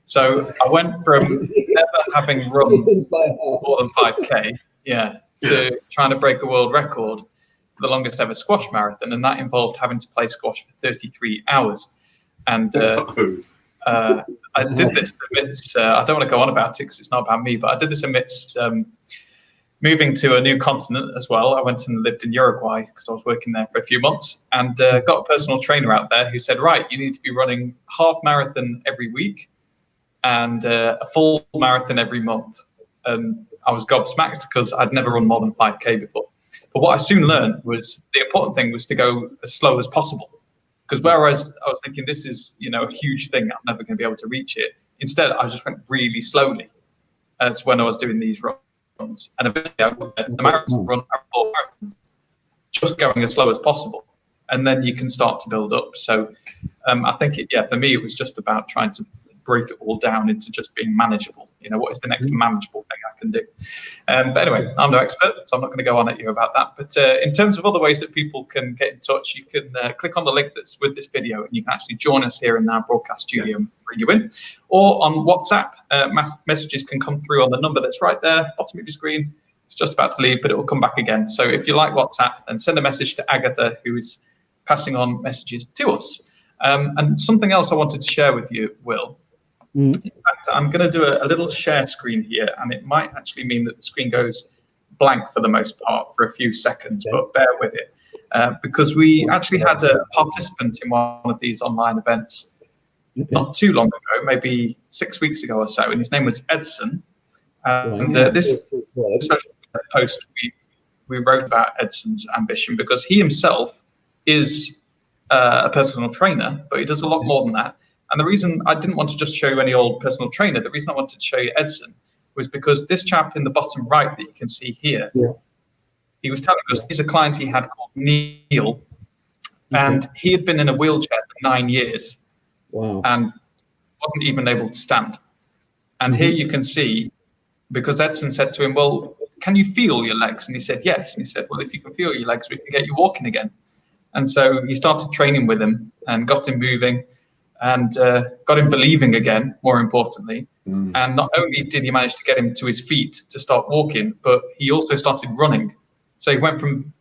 So I went from never having run more than 5K, to trying to break a world record for the longest ever squash marathon. And that involved having to play squash for 33 hours. And I did this amidst, I don't want to go on about it because it's not about me, but I did this amidst moving to a new continent as well. I went and lived in Uruguay because I was working there for a few months, and got a personal trainer out there who said, right, you need to be running half marathon every week and a full marathon every month. And I was gobsmacked because I'd never run more than 5K before. But what I soon learned was the important thing was to go as slow as possible. Because whereas I was thinking this is, a huge thing, I'm never going to be able to reach it. Instead, I just went really slowly as when I was doing these runs. And eventually I got the marathon run, full marathons, just going as slow as possible. And then you can start to build up. So I think, for me, it was just about trying to break it all down into just being manageable. What is the next manageable thing I can do? But anyway, I'm no expert, so I'm not going to go on at you about that. But in terms of other ways that people can get in touch, you can click on the link that's with this video, and you can actually join us here in our broadcast studio and bring you in. Or on WhatsApp, messages can come through on the number that's right there, bottom of your screen. It's just about to leave, but it will come back again. So if you like WhatsApp, then send a message to Agatha, who is passing on messages to us. And something else I wanted to share with you, Will. In fact, I'm going to do a little share screen here, and it might actually mean that the screen goes blank for the most part for a few seconds, but bear with it. Because we actually had a participant in one of these online events not too long ago, maybe 6 weeks ago or so, and his name was Edson. And this social post we wrote about Edson's ambition because he himself is a personal trainer, but he does a lot more than that. And the reason I didn't want to just show you any old personal trainer, the reason I wanted to show you Edson was because this chap in the bottom right that you can see here, he was telling us he's a client he had called Neil, and he had been in a wheelchair for 9 years and wasn't even able to stand. And here you can see, because Edson said to him, well, can you feel your legs? And he said, yes. And he said, well, if you can feel your legs, we can get you walking again. And so he started training with him and got him moving, and got him believing again, more importantly. And not only did he manage to get him to his feet to start walking, but he also started running. So he went from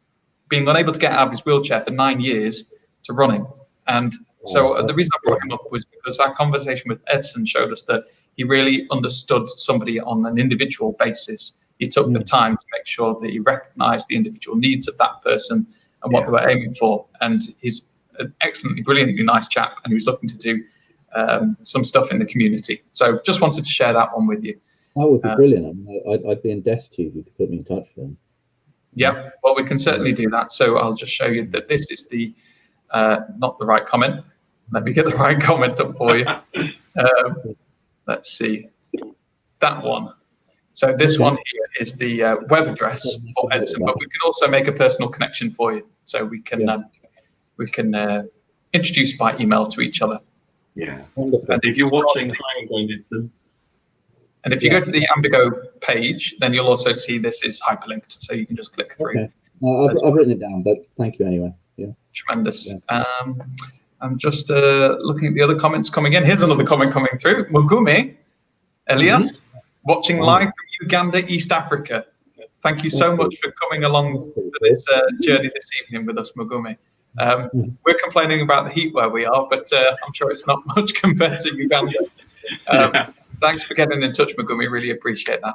being unable to get out of his wheelchair for 9 years to running. And so the reason I brought him up was because our conversation with Edson showed us that he really understood somebody on an individual basis. He took the time to make sure that he recognized the individual needs of that person and what they were aiming for. And he's an excellently, brilliantly nice chap, and he was looking to do some stuff in the community. So just wanted to share that one with you. That would be brilliant. I'd be in debt to you if you could put me in touch with them. Yeah, well, we can certainly do that. So I'll just show you that this is the not the right comment. Let me get the right comment up for you. Let's see, that one. So this one here is the web address for Edson, but we can also make a personal connection for you. So we can introduce by email to each other. Yeah. And if you're watching, hi again, Edson. And if you go to the Ambigo page, then you'll also see this is hyperlinked, so you can just click through. Okay. I've written it down, but thank you anyway. Yeah. Tremendous. Yeah. I'm just looking at the other comments coming in. Here's another comment coming through. Mugume Elias, watching live from Uganda, East Africa. Thank you so much for coming along for this journey this evening with us, Mugume. We're complaining about the heat where we are, but I'm sure it's not much compared to Uganda. Thanks for getting in touch, Megumi. Really appreciate that.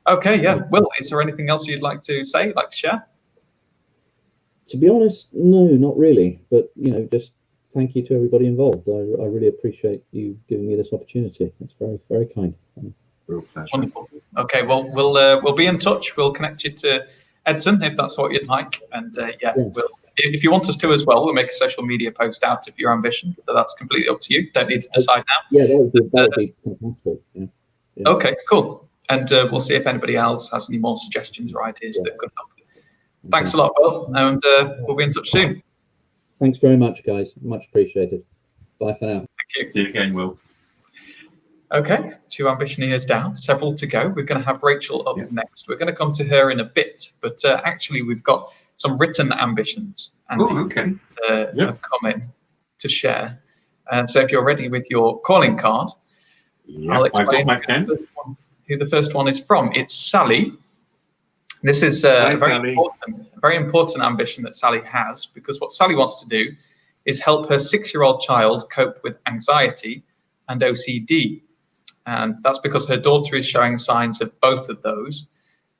Okay, yeah. Will, is there anything else you'd like to say, like to share? To be honest, no, not really. But just thank you to everybody involved. I really appreciate you giving me this opportunity. It's very, very kind. Real pleasure. Wonderful. Okay, well, we'll be in touch. We'll connect you to Edson if that's what you'd like. And yes. If you want us to as well, we'll make a social media post out of your ambition. But that's completely up to you. Don't need to decide now. Yeah, that would be fantastic. Yeah. Okay, cool. And we'll see if anybody else has any more suggestions or ideas that could help. Thanks a lot, Will, and we'll be in touch soon. Thanks very much, guys. Much appreciated. Bye for now. Thank you. See you again, Will. Okay, 2 ambitioneers down, several to go. We're going to have Rachel up next. We're going to come to her in a bit, but actually we've got some written ambitions and have come in to share. And so if you're ready with your calling card, I'll explain who the first one is from. It's Sally. This is a very important ambition that Sally has, because what Sally wants to do is help her 6-year-old child cope with anxiety and OCD. And that's because her daughter is showing signs of both of those.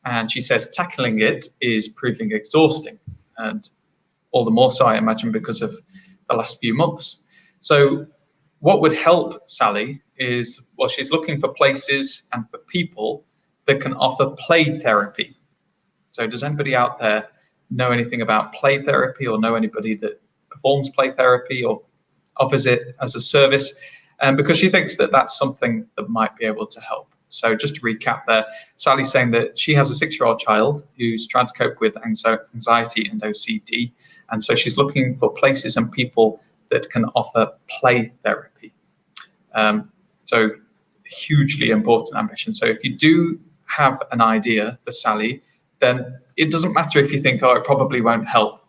And she says tackling it is proving exhausting. And all the more so, I imagine, because of the last few months. So what would help Sally is, well, she's looking for places and for people that can offer play therapy. So does anybody out there know anything about play therapy, or know anybody that performs play therapy or offers it as a service? Because she thinks that that's something that might be able to help. So just to recap there, Sally's saying that she has a 6-year-old child who's trying to cope with anxiety and OCD. And so she's looking for places and people that can offer play therapy. So hugely important ambition. So if you do have an idea for Sally, then it doesn't matter if you think, oh, it probably won't help.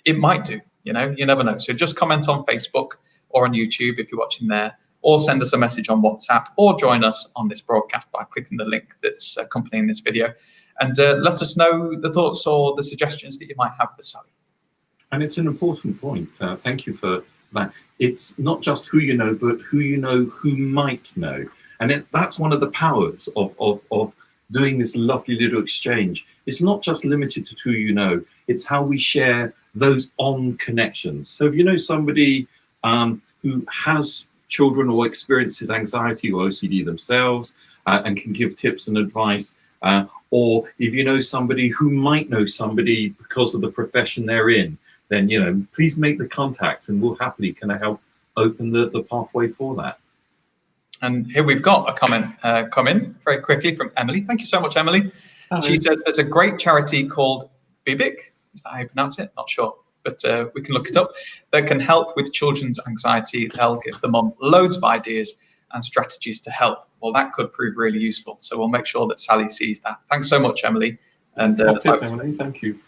It might do, you never know. So just comment on Facebook or on YouTube if you're watching there, or send us a message on WhatsApp, or join us on this broadcast by clicking the link that's accompanying this video, and let us know the thoughts or the suggestions that you might have for Sally. And it's an important point. Thank you for that. It's not just who you know, but who you know who might know. And that's one of the powers of doing this lovely little exchange. It's not just limited to who you know, it's how we share those on connections. So if you know somebody who has children or experiences anxiety or OCD themselves and can give tips and advice, or if you know somebody who might know somebody because of the profession they're in, then please make the contacts, and we'll happily kind of help open the pathway for that. And here we've got a comment come in very quickly from Emily. Thank you so much, Emily. Hello. She says there's a great charity called Bibic. Is that how you pronounce it? Not sure, but we can look it up. That can help with children's anxiety. They'll give the mum loads of ideas and strategies to help. Well, that could prove really useful. So we'll make sure that Sally sees that. Thanks so much, Emily. And Emily, thank you.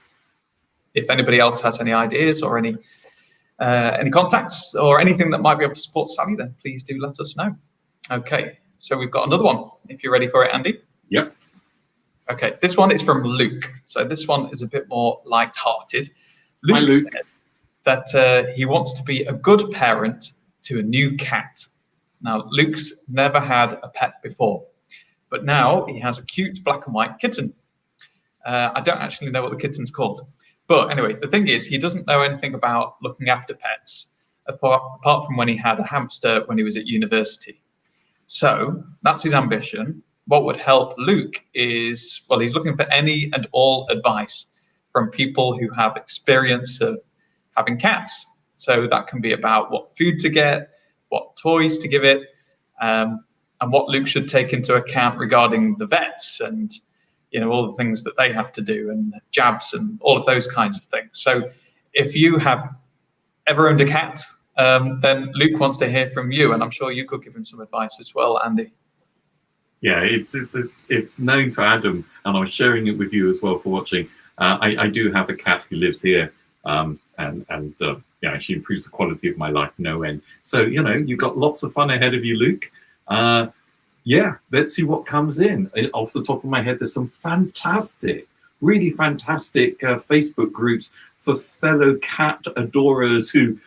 If anybody else has any ideas or any contacts or anything that might be able to support Sally, then please do let us know. Okay, so we've got another one. If you're ready for it, Andy. Yep. Okay, this one is from Luke. So this one is a bit more light-hearted. Luke said that he wants to be a good parent to a new cat. Now, Luke's never had a pet before, but now he has a cute black and white kitten. I don't actually know what the kitten's called. But anyway, the thing is, he doesn't know anything about looking after pets, apart from when he had a hamster when he was at university. So that's his ambition. What would help Luke is, well, he's looking for any and all advice from people who have experience of having cats. So that can be about what food to get, what toys to give it, and what Luke should take into account regarding the vets and all the things that they have to do, and jabs and all of those kinds of things. So if you have ever owned a cat, then Luke wants to hear from you, and I'm sure you could give him some advice as well, Andy. Yeah, it's known to Adam, and I was sharing it with you as well for watching. I do have a cat who lives here, and she improves the quality of my life no end. So you've got lots of fun ahead of you, Luke. Let's see what comes in. Off the top of my head, there's some fantastic, really fantastic Facebook groups for fellow cat adorers who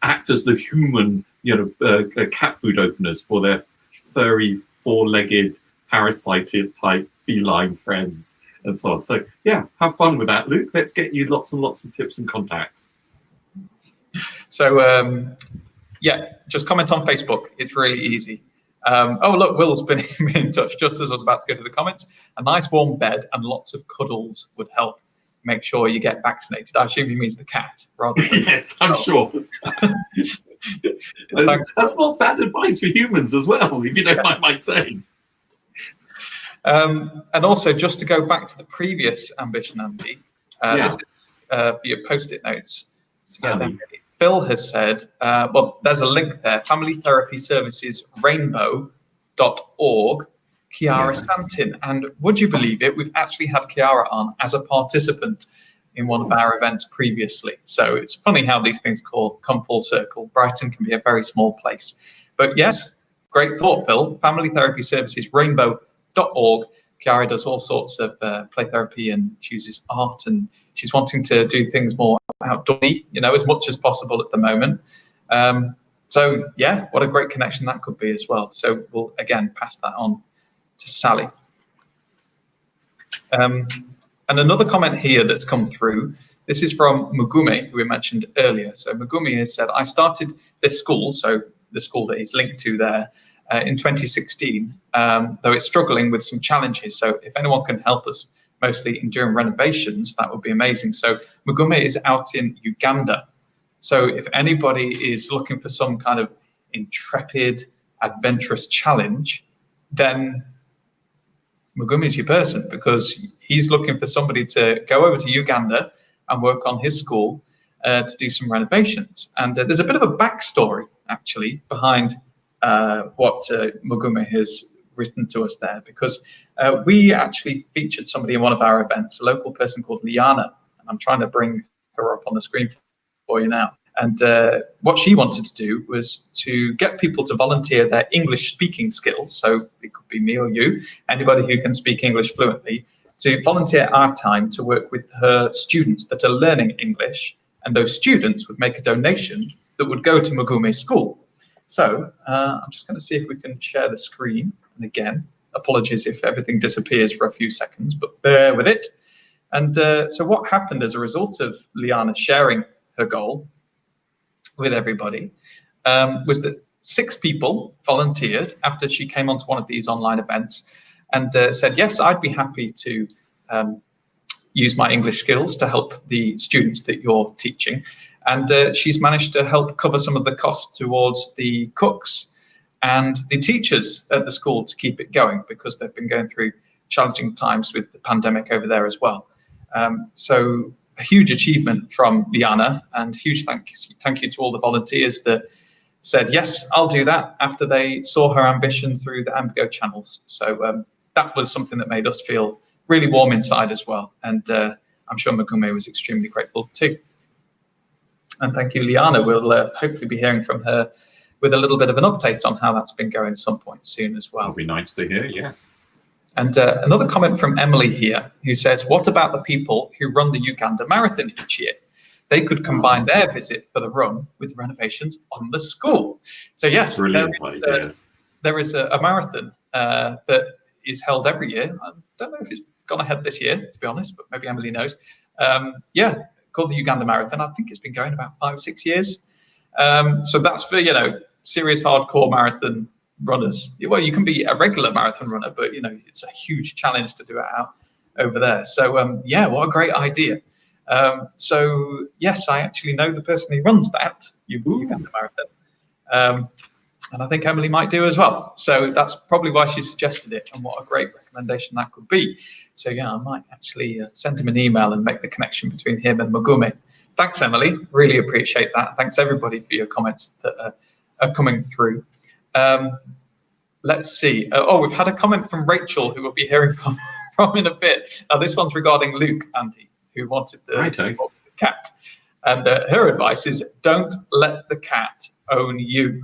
act as the human, cat food openers for their furry, four-legged, parasited type feline friends and so on. So yeah, have fun with that, Luke. Let's get you lots and lots of tips and contacts. So yeah, just comment on Facebook. It's really easy. Oh look, Will's been in touch just as I was about to go to the comments. A nice warm bed and lots of cuddles would help. Make sure you get vaccinated. I assume he means the cat rather than yes, I'm sure. That's not bad advice for humans as well, if you don't mind my saying. And also, just to go back to the previous ambition, Andy, this is for your post-it notes. Phil has said, well, there's a link there, Family Therapy Services Rainbow.org, Chiara Santin. And would you believe it, we've actually had Chiara on as a participant in one of our events previously. So it's funny how these things come full circle. Brighton can be a very small place. But yes, great thought, Phil. Family Therapy Services Rainbow.org. Chiara does all sorts of play therapy and chooses art, and she's wanting to do things more outdoorsy, as much as possible at the moment. So yeah, what a great connection that could be as well. So we'll again pass that on to Sally. And another comment here that's come through, this is from Mugume, who we mentioned earlier. So Mugume has said, I started this school, so the school that he's linked to there, in 2016, though it's struggling with some challenges. So if anyone can help us, mostly during renovations, that would be amazing. So Mugume is out in Uganda. So if anybody is looking for some kind of intrepid, adventurous challenge, then Mugume is your person, because he's looking for somebody to go over to Uganda and work on his school to do some renovations. And there's a bit of a backstory, actually, behind what Mugume has written to us there, because we actually featured somebody in one of our events, a local person called Liana, and I'm trying to bring her up on the screen for you now. And what she wanted to do was to get people to volunteer their English speaking skills. So it could be me or you, anybody who can speak English fluently, to volunteer our time to work with her students that are learning English. And those students would make a donation that would go to Mugume's school. So I'm just going to see if we can share the screen. And again, apologies if everything disappears for a few seconds, but bear with it. And so what happened as a result of Liana sharing her goal with everybody was that 6 people volunteered after she came onto one of these online events and said, yes, I'd be happy to use my English skills to help the students that you're teaching. And she's managed to help cover some of the costs towards the cooks and the teachers at the school to keep it going, because they've been going through challenging times with the pandemic over there as well. So a huge achievement from Liana, and huge thank you to all the volunteers that said, yes, I'll do that, after they saw her ambition through the Ambigo channels. So that was something that made us feel really warm inside as well. And I'm sure Mugume was extremely grateful too. And thank you, Liana. We'll hopefully be hearing from her with a little bit of an update on how that's been going at some point soon as well. That'll be nice to hear, yes. And another comment from Emily here, who says, what about the people who run the Uganda Marathon each year? They could combine their visit for the run with renovations on the school. So yes, there is a marathon that is held every year. I don't know if it's gone ahead this year, to be honest, but maybe Emily knows. Called the Uganda Marathon. I think it's been going about 5 or 6 years. So that's for, serious hardcore marathon runners. Well, you can be a regular marathon runner, but it's a huge challenge to do it out over there. So what a great idea. So yes, I actually know the person who runs that Uganda Marathon, and I think Emily might do as well. So that's probably why she suggested it, and what a great recommendation that could be. So yeah, I might actually send him an email and make the connection between him and Mugume. Thanks, Emily. Really appreciate that. Thanks everybody for your comments that are coming through. Let's see. We've had a comment from Rachel, who we'll be hearing from in a bit. Now, this one's regarding Luke, Andy, who wanted the support of the cat. And her advice is, don't let the cat own you.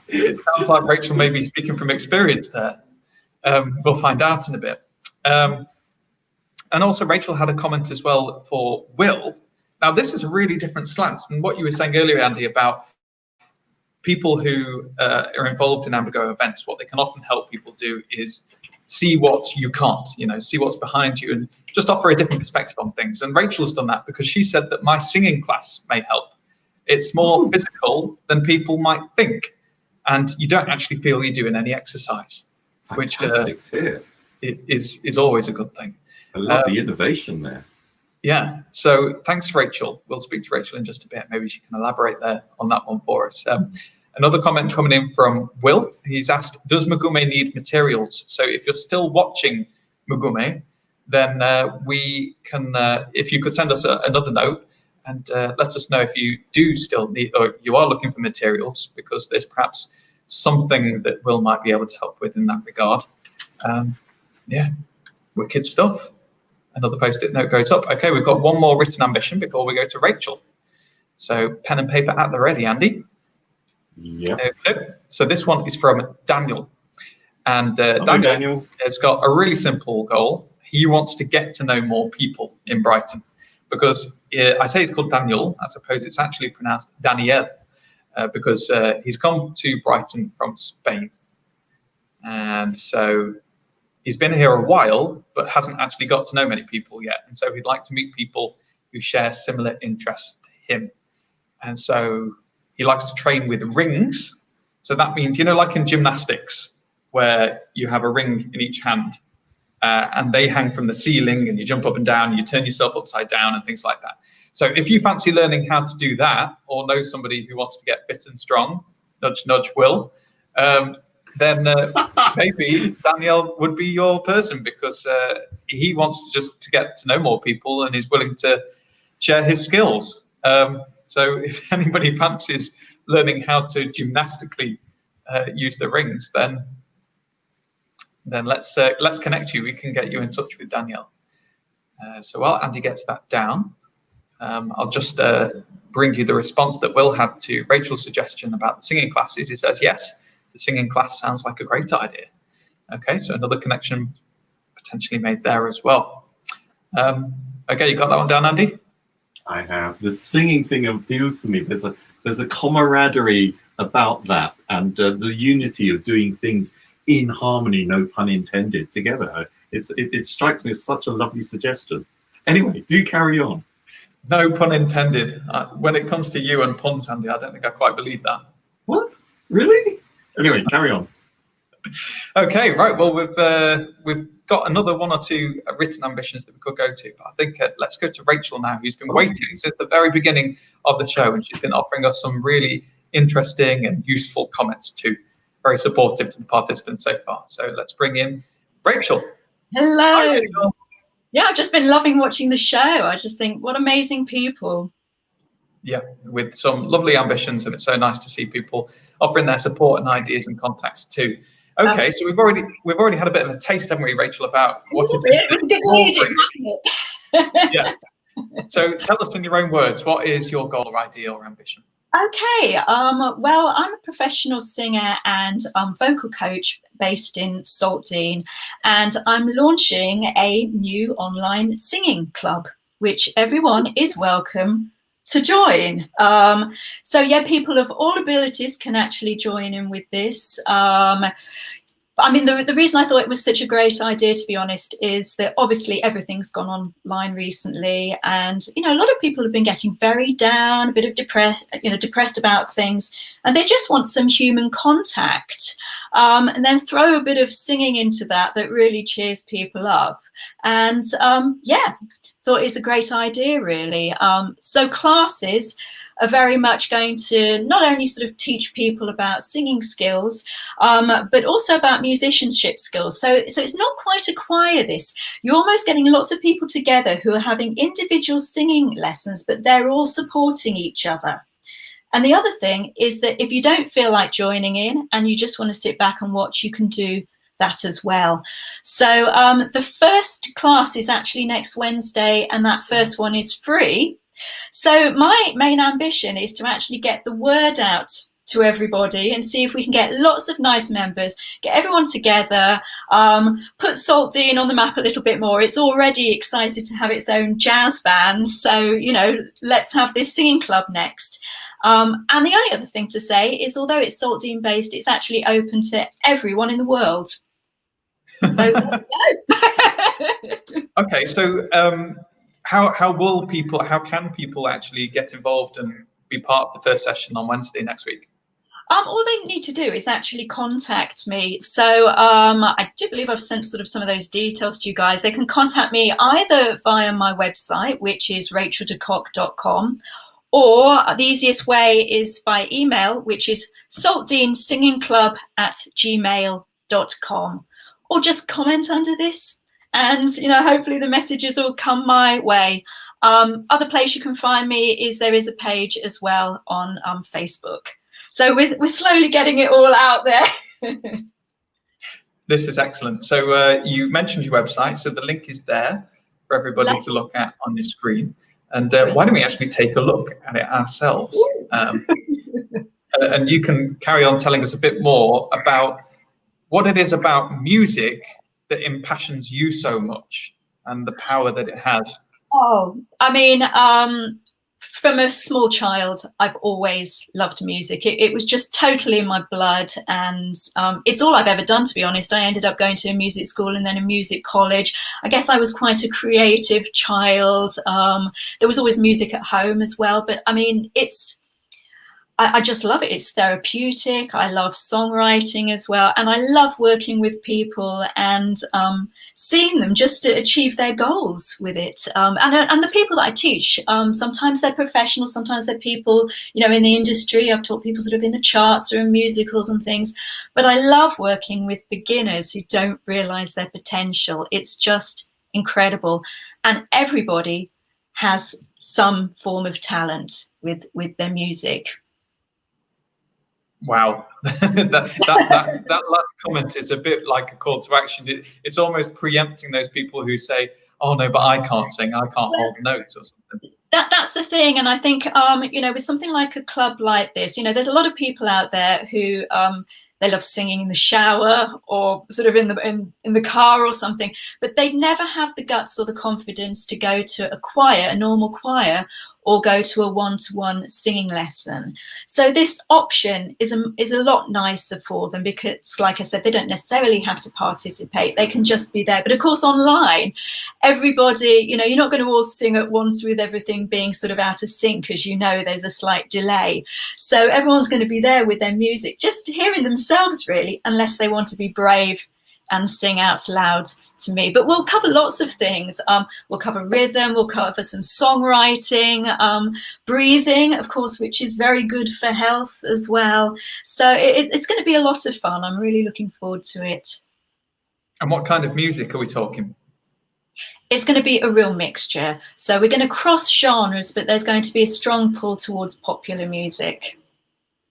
It sounds like Rachel may be speaking from experience there. We'll find out in a bit. And also Rachel had a comment as well for Will. Now, this is a really different slant than what you were saying earlier, Andy, about people who are involved in Ambigo events. What they can often help people do is see what you can't, see what's behind you and just offer a different perspective on things. And Rachel's done that because she said that my singing class may help. It's more physical than people might think. And you don't actually feel you're doing any exercise, Fantastic tip. is always a good thing. I love the innovation there. Yeah, so thanks, Rachel. We'll speak to Rachel in just a bit. Maybe she can elaborate there on that one for us. Another comment coming in from Will. He's asked, does Mugume need materials? So if you're still watching Mugume, then we can, if you could send us another note and let us know if you do still need, or you are looking for materials, because there's perhaps something that Will might be able to help with in that regard. Yeah, wicked stuff. Another post-it note goes up. Okay, we've got one more written ambition before we go to Rachel. So pen and paper at the ready, Andy. Yeah. So this one is from Daniel. And Daniel has got a really simple goal. He wants to get to know more people in Brighton, because I say it's called Daniel. I suppose it's actually pronounced Daniel, because he's come to Brighton from Spain. And so he's been here a while, but hasn't actually got to know many people yet. And so he'd like to meet people who share similar interests to him. And so he likes to train with rings. So that means, like in gymnastics, where you have a ring in each hand and they hang from the ceiling and you jump up and down, and you turn yourself upside down and things like that. So if you fancy learning how to do that, or know somebody who wants to get fit and strong, nudge, nudge, Will, then maybe Daniel would be your person, because he wants to get to know more people and is willing to share his skills. So if anybody fancies learning how to gymnastically use the rings, then let's connect you. We can get you in touch with Daniel. So while Andy gets that down, I'll just bring you the response that Will had to Rachel's suggestion about the singing classes. He says, yes, the singing class sounds like a great idea. Okay, so another connection potentially made there as well. Okay, you got that one down, Andy? I have. The singing thing appeals to me. There's a camaraderie about that, and the unity of doing things in harmony, no pun intended, together. It strikes me as such a lovely suggestion. Anyway, do carry on. No pun intended. When it comes to you and puns, Andy, I don't think I quite believe that. What? Really? Anyway, carry on. Okay, right. Well, we've got another one or two written ambitions that we could go to, but I think let's go to Rachel now, who's been waiting since the very beginning of the show, and she's been offering us some really interesting and useful comments too. Very supportive to the participants so far. So let's bring in Rachel. Hello. Hi, Rachel. Yeah, I've just been loving watching the show. I just think, what amazing people. Yeah, with some lovely ambitions, and it's so nice to see people offering their support and ideas and contacts too. Okay, absolutely. So we've already had a bit of a taste, haven't we, Rachel, about what it is. It was a good leading, wasn't it? Yeah. So tell us in your own words, what is your goal or idea or ambition? Okay, well, I'm a professional singer and vocal coach based in Saltdean, and I'm launching a new online singing club, which everyone is welcome to join. So yeah, people of all abilities can actually join in with this. I mean, the reason I thought it was such a great idea, to be honest, is that obviously everything's gone online recently, and a lot of people have been getting very down, a bit of depressed about things, and they just want some human contact, and then throw a bit of singing into that really cheers people up. And yeah, thought it's a great idea, really. So classes are very much going to not only sort of teach people about singing skills, but also about musicianship skills. So it's not quite a choir, this. You're almost getting lots of people together who are having individual singing lessons, but they're all supporting each other. And the other thing is that if you don't feel like joining in and you just want to sit back and watch, you can do that as well. So the first class is actually next Wednesday, and that first one is free. So my main ambition is to actually get the word out to everybody and see if we can get lots of nice members, get everyone together, put Saltdean on the map a little bit more. It's already excited to have its own jazz band, so let's have this singing club next. And the only other thing to say is, although it's Saltdean based, it's actually open to everyone in the world. So okay, so how can people actually get involved and be part of the first session on Wednesday next week? All they need to do is actually contact me. So I do believe I've sent sort of some of those details to you guys. They can contact me either via my website, which is racheldecocq.com, or the easiest way is by email, which is saltdeansingingclub@gmail.com, or just comment under this, and hopefully the messages will come my way. Other place you can find me is there is a page as well on Facebook. So we're slowly getting it all out there. This is excellent. So you mentioned your website, so the link is there for everybody to look at on your screen. And why don't we actually take a look at it ourselves? And you can carry on telling us a bit more about what it is about music that impassions you so much and the power that it has. Oh, I mean, from a small child, I've always loved music. It was just totally in my blood, and it's all I've ever done, to be honest. I ended up going to a music school and then a music college. I guess I was quite a creative child. There was always music at home as well, but I mean, I just love it. It's therapeutic. I love songwriting as well. And I love working with people and seeing them just to achieve their goals with it. And the people that I teach, sometimes they're professionals, sometimes they're people, in the industry. I've taught people sort of in the charts or in musicals and things. But I love working with beginners who don't realize their potential. It's just incredible. And everybody has some form of talent with their music. Wow, that last comment is a bit like a call to action. It's almost preempting those people who say, "Oh no, but I can't sing. I can't hold notes," or something. That's the thing, and I think with something like a club like this, there's a lot of people out there who they love singing in the shower or sort of in the car or something, but they'd never have the guts or the confidence to go to a choir, a normal choir, or go to a one-to-one singing lesson. So this option is a lot nicer for them because, like I said, they don't necessarily have to participate. They can just be there. But of course, online, everybody, you're not going to all sing at once with everything being sort of out of sync, because there's a slight delay. So everyone's going to be there with their music, just hearing themselves really, unless they want to be brave and sing out loud to me. But we'll cover lots of things. We'll cover rhythm, we'll cover some songwriting, breathing, of course, which is very good for health as well. So it's going to be a lot of fun. I'm really looking forward to it. And what kind of music are we talking? It's going to be a real mixture. So we're going to cross genres, but there's going to be a strong pull towards popular music.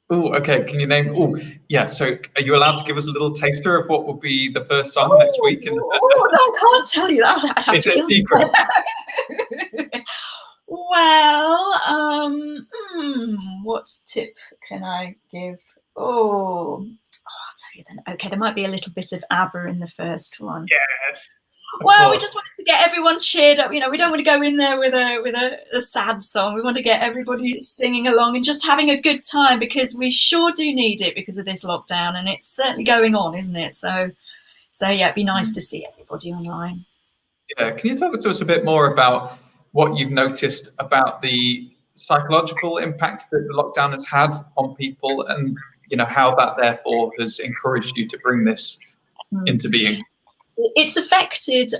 Oh, okay. Can you name? Oh, yeah. So, are you allowed to give us a little taster of what will be the first song next week? No, I can't tell you that. Is it a secret? Well, what tip can I give? I'll tell you then. Okay, there might be a little bit of ABBA in the first one. Yes. Well, we just wanted to get everyone cheered up. We don't want to go in there with a sad song. We want to get everybody singing along and just having a good time, because we sure do need it because of this lockdown, and it's certainly going on, isn't it? So yeah, it'd be nice to see everybody online. Yeah, can you talk to us a bit more about what you've noticed about the psychological impact that the lockdown has had on people, and how that therefore has encouraged you to bring this into being? It's affected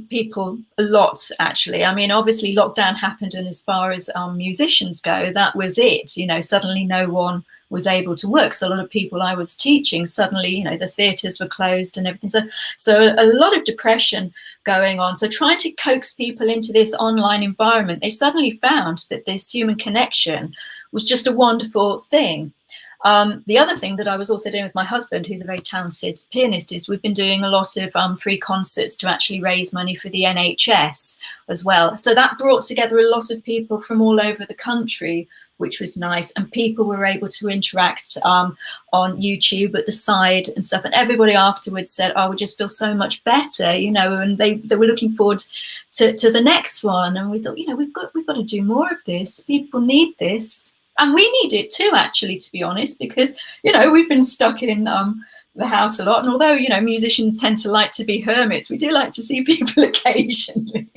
people a lot, actually. I mean, obviously lockdown happened, and as far as musicians go, that was it. Suddenly no one was able to work. So a lot of people I was teaching, suddenly, the theatres were closed and everything. So a lot of depression going on. So trying to coax people into this online environment, they suddenly found that this human connection was just a wonderful thing. The other thing that I was also doing with my husband, who's a very talented pianist, is we've been doing a lot of free concerts to actually raise money for the NHS as well. So that brought together a lot of people from all over the country which was nice. And people were able to interact on YouTube at the side and stuff. And everybody afterwards said, oh, we just feel so much better, you know, and they were looking forward to the next one. And we thought, you know, we've got to do more of this. People need this. And we need it too, actually, to be honest, because, you know, we've been stuck in the house a lot. And although, you know, musicians tend to like to be hermits, we do like to see people occasionally.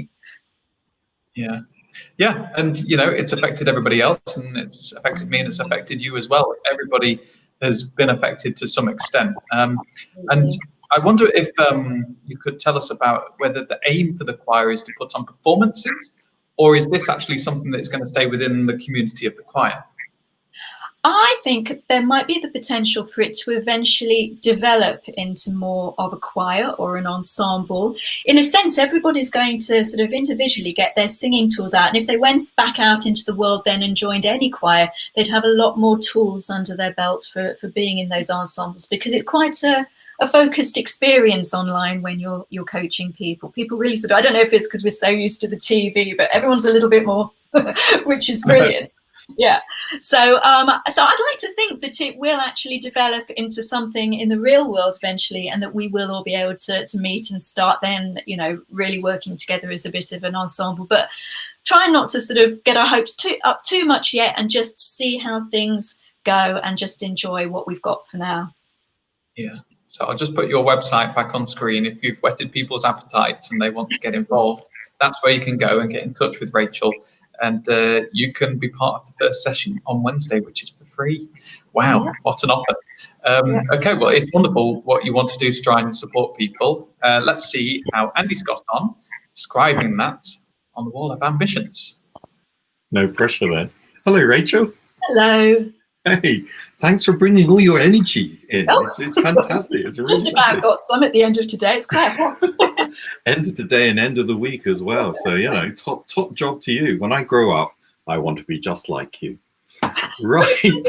Yeah. Yeah. And, you know, it's affected everybody else, and it's affected me, and it's affected you as well. Everybody has been affected to some extent. And I wonder if you could tell us about whether the aim for the choir is to put on performances, or is this actually something that's going to stay within the community of the choir? I think there might be the potential for it to eventually develop into more of a choir or an ensemble. In a sense, everybody's going to sort of individually get their singing tools out. And if they went back out into the world then and joined any choir, they'd have a lot more tools under their belt for being in those ensembles, because it's quite a focused experience online when you're coaching people. People really sort of, I don't know if it's because we're so used to the TV, but everyone's a little bit more, which is brilliant. Yeah. So I'd like to think that it will actually develop into something in the real world eventually, and that we will all be able to meet and start then, you know, really working together as a bit of an ensemble. But try not to sort of get our hopes up too much yet, and just see how things go and just enjoy what we've got for now. Yeah. So I'll just put your website back on screen. If you've whetted people's appetites and they want to get involved, that's where you can go and get in touch with Rachel. And you can be part of the first session on Wednesday, which is for free. Wow, yeah. What an offer. Okay, well, it's wonderful what you want to do to try and support people. Let's see how Andy's got on, describing that on the wall of ambitions. No pressure then. Hello, Rachel. Hello. Hey, thanks for bringing all your energy in. Oh, it's fantastic. It's really just about got some at the end of today. It's quite hot. End of the day and end of the week as well. So, you know, top job to you. When I grow up, I want to be just like you. Right. Do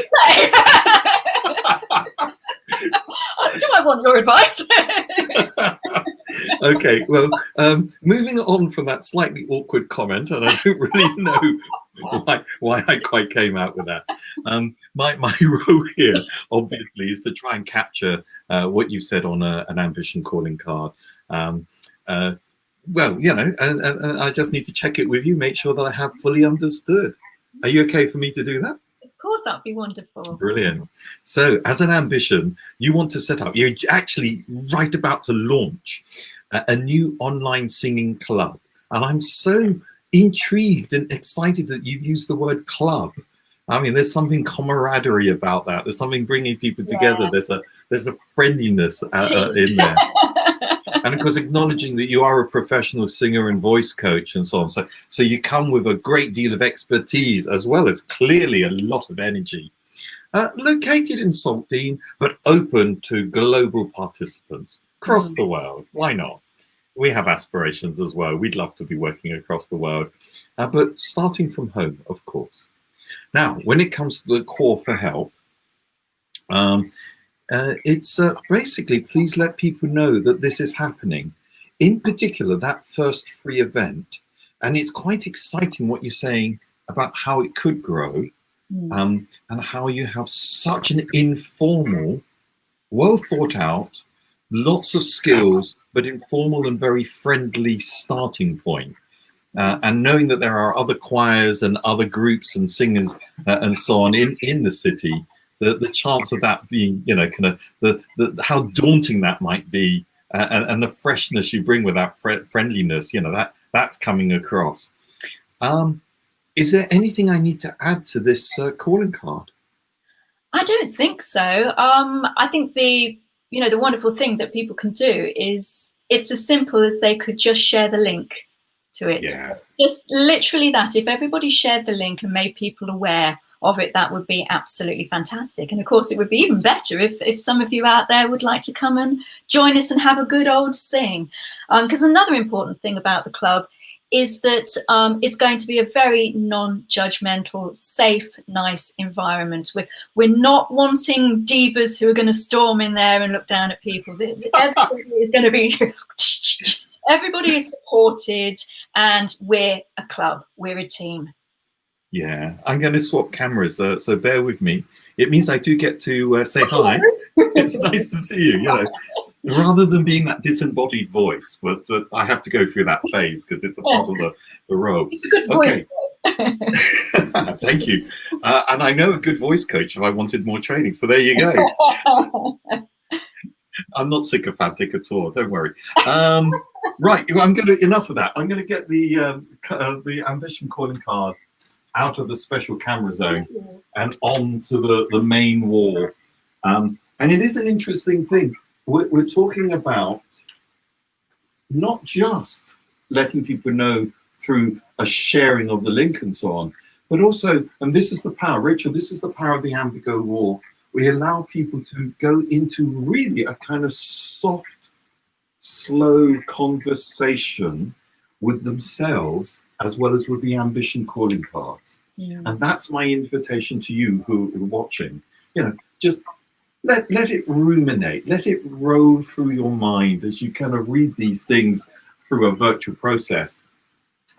I want your advice? Okay, well, moving on from that slightly awkward comment, and I don't really know why I quite came out with that. My role here, obviously, is to try and capture what you said on an ambition calling card. Well, you know, and I just need to check it with you, make sure that I have fully understood. Are you okay for me to do that? Of course, that'd be wonderful. Brilliant. So, as an ambition, you want to set up, you're actually right about to launch a new online singing club. And I'm so intrigued and excited that you used the word club. I mean, there's something camaraderie about that. There's something bringing people together. Yeah. There's a friendliness in there. And of course, acknowledging that you are a professional singer and voice coach and so on. So you come with a great deal of expertise, as well as clearly a lot of energy. Located in Saltine, but open to global participants across the world. Why not? We have aspirations as well. We'd love to be working across the world, but starting from home, of course. Now, when it comes to the call for help, it's basically, please let people know that this is happening. In particular, that first free event. And it's quite exciting what you're saying about how it could grow, and how you have such an informal, well thought out, lots of skills, but informal and very friendly starting point. And knowing that there are other choirs and other groups and singers and so on in the city, the chance of that being, you know, kind of the how daunting that might be, and the freshness you bring with that friendliness, you know, that's coming across. Is there anything I need to add to this calling card? I don't think so. I think the wonderful thing that people can do is it's as simple as they could just share the link to it. Yeah. Just literally that. If everybody shared the link and made people aware of it, that would be absolutely fantastic. And of course, it would be even better if some of you out there would like to come and join us and have a good old sing. Because another important thing about the club is that it's going to be a very non-judgmental, safe, nice environment. We're not wanting divas who are going to storm in there and look down at people. Everybody is going to be... Everybody is supported, and we're a club. We're a team. Yeah, I'm going to swap cameras, so bear with me. It means I do get to say hi. It's nice to see you, you know, rather than being that disembodied voice, but I have to go through that phase because it's a part of the role. It's a good voice. Okay. Thank you. And I know a good voice coach if I wanted more training, so there you go. I'm not sycophantic at all, don't worry. Right, I'm going to, enough of that. I'm going to get the ambition calling card out of the special camera zone and onto the main wall. And it is an interesting thing. We're talking about not just letting people know through a sharing of the link and so on, but also, and this is the power, Rachel, this is the power of the Ambigo wall. We allow people to go into really a kind of soft, slow conversation with themselves as well as with the ambition calling cards. Yeah. And that's my invitation to you who are watching. You know, just let it ruminate, let it roll through your mind as you kind of read these things through a virtual process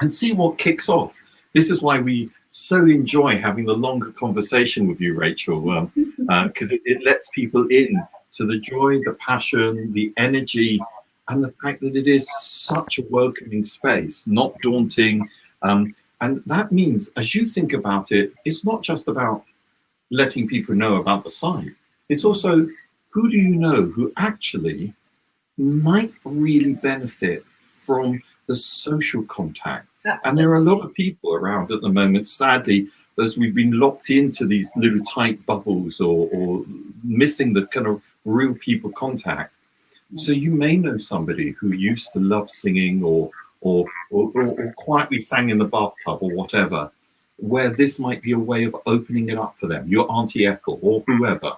and see what kicks off. This is why we so enjoy having the longer conversation with you, Rachel, because it lets people in to the joy, the passion, the energy, and the fact that it is such a welcoming space, not daunting. And that means, as you think about it, it's not just about letting people know about the site. It's also, who do you know who actually might really benefit from the social contact? Absolutely. And there are a lot of people around at the moment, sadly, as we've been locked into these little tight bubbles or missing the kind of real people contact. So you may know somebody who used to love singing or quietly sang in the bathtub or whatever, where this might be a way of opening it up for them, your Auntie Ethel or whoever,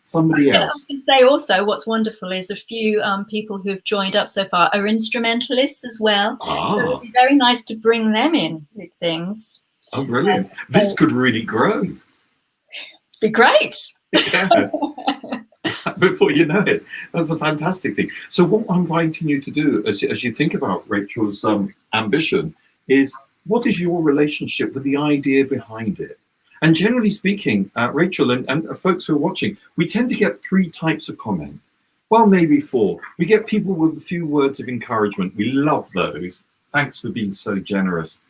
somebody else. I can say also what's wonderful is a few people who have joined up so far are instrumentalists as well. So it'd be very nice to bring them in with things. Oh, brilliant. This could really grow. Be great. Yeah. Before you know it. That's a fantastic thing. So what I'm inviting you to do as you think about Rachel's ambition is, what is your relationship with the idea behind it? And generally speaking, Rachel and folks who are watching, we tend to get 3 types of comment. Well, maybe 4. We get people with a few words of encouragement. We love those. Thanks for being so generous.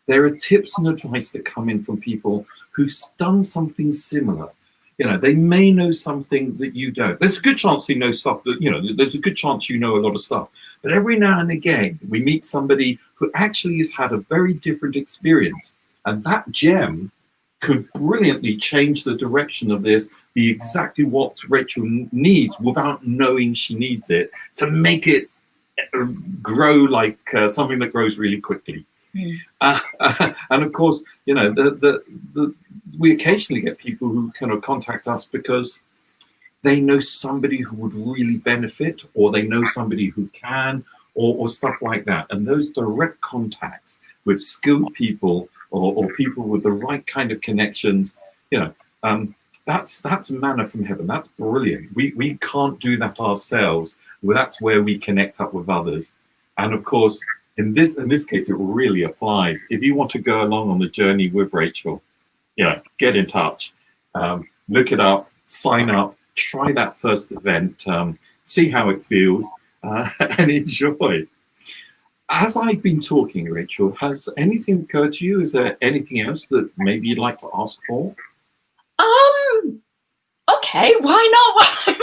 There are tips and advice that come in from people who've done something similar. You know, they may know something that you don't. There's a good chance they know stuff that, you know, there's a good chance you know a lot of stuff. But every now and again, we meet somebody who actually has had a very different experience. And that gem could brilliantly change the direction of this, be exactly what Rachel needs without knowing she needs it, to make it grow like something that grows really quickly. And of course, you know, we occasionally get people who kind of contact us because they know somebody who would really benefit, or they know somebody who can, or stuff like that. And those direct contacts with skilled people or people with the right kind of connections, you know, that's manna from heaven. That's brilliant. We can't do that ourselves. Well, that's where we connect up with others. And of course, in this case, it really applies. If you want to go along on the journey with Rachel, you know, get in touch, look it up, sign up, try that first event, see how it feels, and enjoy. As I've been talking, Rachel, has anything occurred to you? Is there anything else that maybe you'd like to ask for? Okay, why not?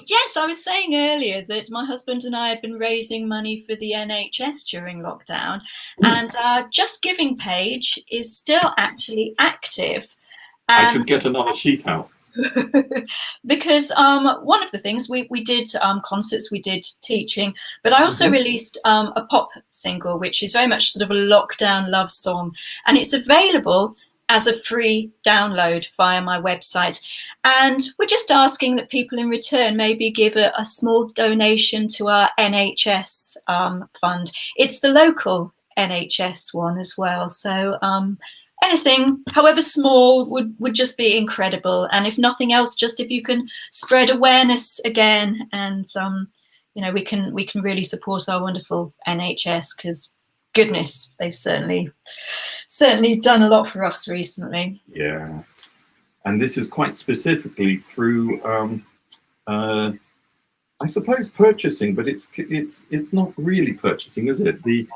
Yes, I was saying earlier that my husband and I had been raising money for the NHS during lockdown, and our Just Giving page is still actually active. I should get another sheet out. Because one of the things we did concerts, we did teaching, but I also released a pop single, which is very much sort of a lockdown love song, and it's available as a free download via my website. And we're just asking that people in return maybe give a small donation to our NHS fund. It's the local NHS one as well. So anything, however small, would just be incredible. And if nothing else, just if you can spread awareness again, and you know, we can really support our wonderful NHS, because goodness, they've certainly done a lot for us recently. Yeah, and this is quite specifically through, I suppose, purchasing, but it's not really purchasing, is it? The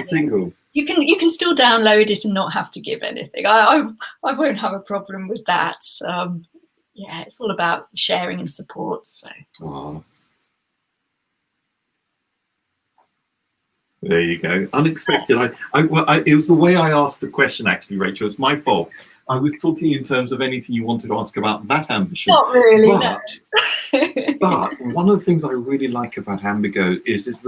single. You can still download it and not have to give anything. I won't have a problem with that. Yeah, it's all about sharing and support. So. Oh. There you go. Unexpected. It was the way I asked the question, actually, Rachel. It's my fault. I was talking in terms of anything you wanted to ask about that ambition. Not really, but one of the things I really like about Ambigo is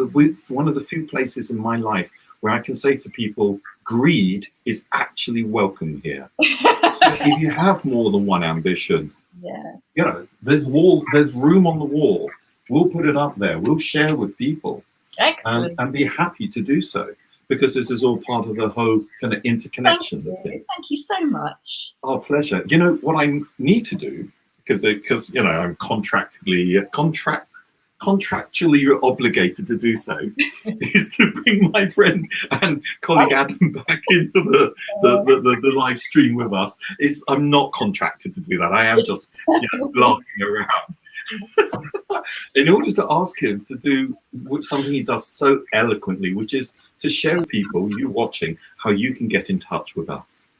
one of the few places in my life where I can say to people, greed is actually welcome here. So if you have more than one ambition, there's room on the wall. We'll put it up there. We'll share with people. Excellent. And be happy to do so, because this is all part of the whole kind of interconnection. Thank you so much. Our pleasure. You know what I need to do, because I'm contractually obligated to do so, is to bring my friend and colleague Adam back into the live stream with us. I'm not contracted to do that. I am just laughing around. In order to ask him to do something he does so eloquently, which is to share with people, you watching, how you can get in touch with us.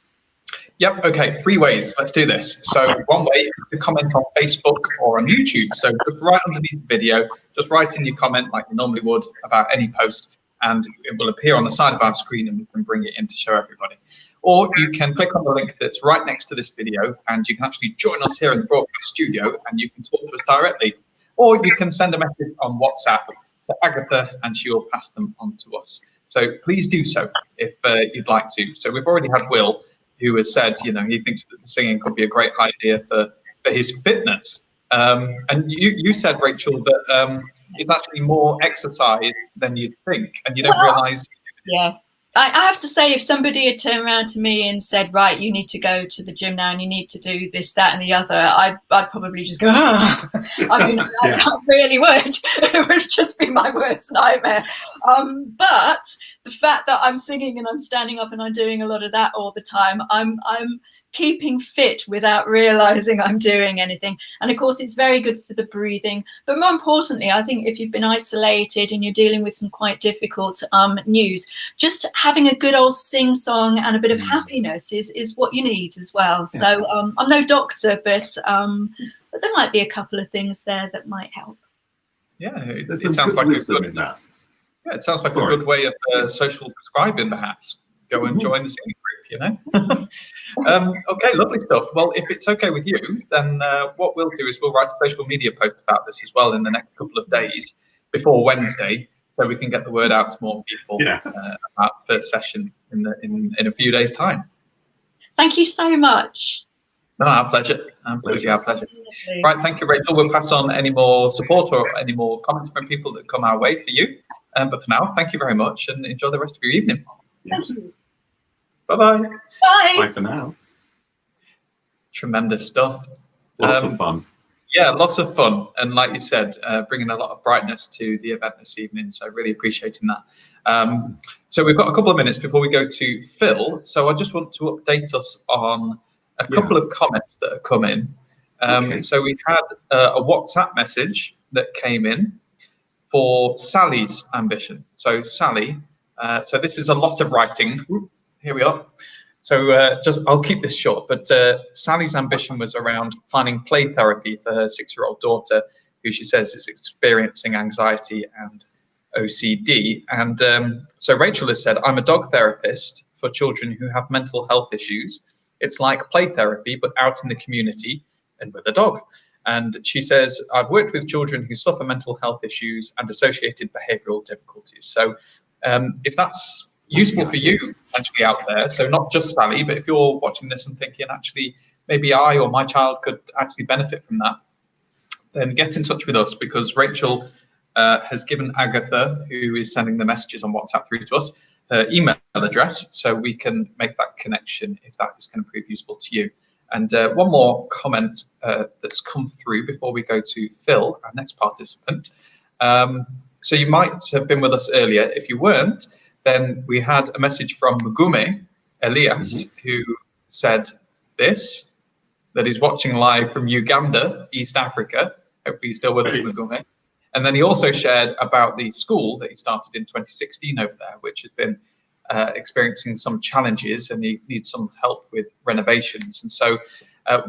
Yep, okay, 3 ways. Let's do this. So one way is to comment on Facebook or on YouTube. So just right underneath the video, just write in your comment like you normally would about any post, and it will appear on the side of our screen and we can bring it in to show everybody. Or you can click on the link that's right next to this video and you can actually join us here in the broadcast studio and you can talk to us directly. Or you can send a message on WhatsApp to Agatha and she will pass them on to us. So please do so if you'd like to. So we've already had Will, who has said, he thinks that the singing could be a great idea for his fitness. And you said, Rachel, that it's actually more exercise than you'd think, and you don't realise. Yeah. I have to say, if somebody had turned around to me and said, right, you need to go to the gym now and you need to do this, that and the other, I'd probably just go, I mean, I really would. It would just be my worst nightmare. But the fact that I'm singing and I'm standing up and I'm doing a lot of that all the time, I'm keeping fit without realizing I'm doing anything. And of course, it's very good for the breathing. But more importantly, I think if you've been isolated and you're dealing with some quite difficult news, just having a good old sing song and a bit of happiness is what you need as well. Yeah. So I'm no doctor, but there might be a couple of things there that might help. Yeah, it sounds like a good in that. Yeah, it sounds like a good way of social prescribing, perhaps. Go and join the singing group, Okay, lovely stuff. Well, if it's okay with you, then what we'll do is we'll write a social media post about this as well in the next couple of days before Wednesday, so we can get the word out to more people about the first session in a few days' time. Thank you so much. No, our pleasure. Absolutely, our pleasure. Right, thank you, Rachel. We'll pass on any more support or any more comments from people that come our way for you. But for now, thank you very much and enjoy the rest of your evening. Thank you. Bye-bye. Bye. Bye for now. Tremendous stuff. Lots of fun. Yeah, lots of fun. And like you said, bringing a lot of brightness to the event this evening. So really appreciating that. So we've got a couple of minutes before we go to Phil. So I just want to update us on a couple of comments that have come in. So we had a WhatsApp message that came in for Sally's ambition. So Sally, so this is a lot of writing. Here we are. So I'll keep this short, but Sally's ambition was around finding play therapy for her 6-year-old daughter, who she says is experiencing anxiety and OCD. And so Rachel has said, I'm a dog therapist for children who have mental health issues. It's like play therapy, but out in the community and with a dog. And she says, I've worked with children who suffer mental health issues and associated behavioural difficulties. So if that's useful for you actually out there, so not just Sally, but if you're watching this and thinking actually maybe I or my child could actually benefit from that, then get in touch with us, because Rachel has given Agatha, who is sending the messages on WhatsApp through to us, her email address, so we can make that connection if that is going to prove useful to you. And one more comment that's come through before we go to Phil, our next participant. So you might have been with us earlier. If you weren't, Then we had a message from Mugume Elias, who said this, that he's watching live from Uganda, East Africa. Hopefully he's still with us, Mugume. And then he also shared about the school that he started in 2016 over there, which has been experiencing some challenges, and he needs some help with renovations. And so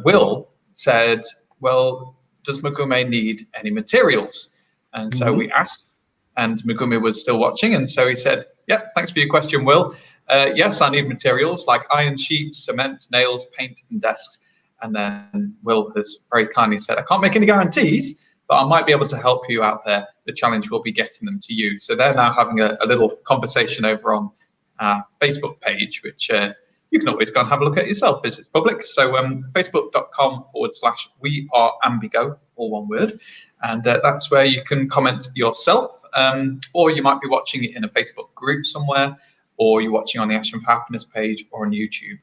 Will said, well, does Mugume need any materials? And so we asked, and Mugume was still watching, and so he said, yeah, thanks for your question, Will. Yes, I need materials like iron sheets, cement, nails, paint, and desks. And then Will has very kindly said, I can't make any guarantees, but I might be able to help you out there. The challenge will be getting them to you. So they're now having a little conversation over on our Facebook page, which you can always go and have a look at yourself as it's public. So facebook.com/we are Ambigo, all one word. And that's where you can comment yourself, or you might be watching it in a Facebook group somewhere, or you're watching on the Action for Happiness page or on YouTube.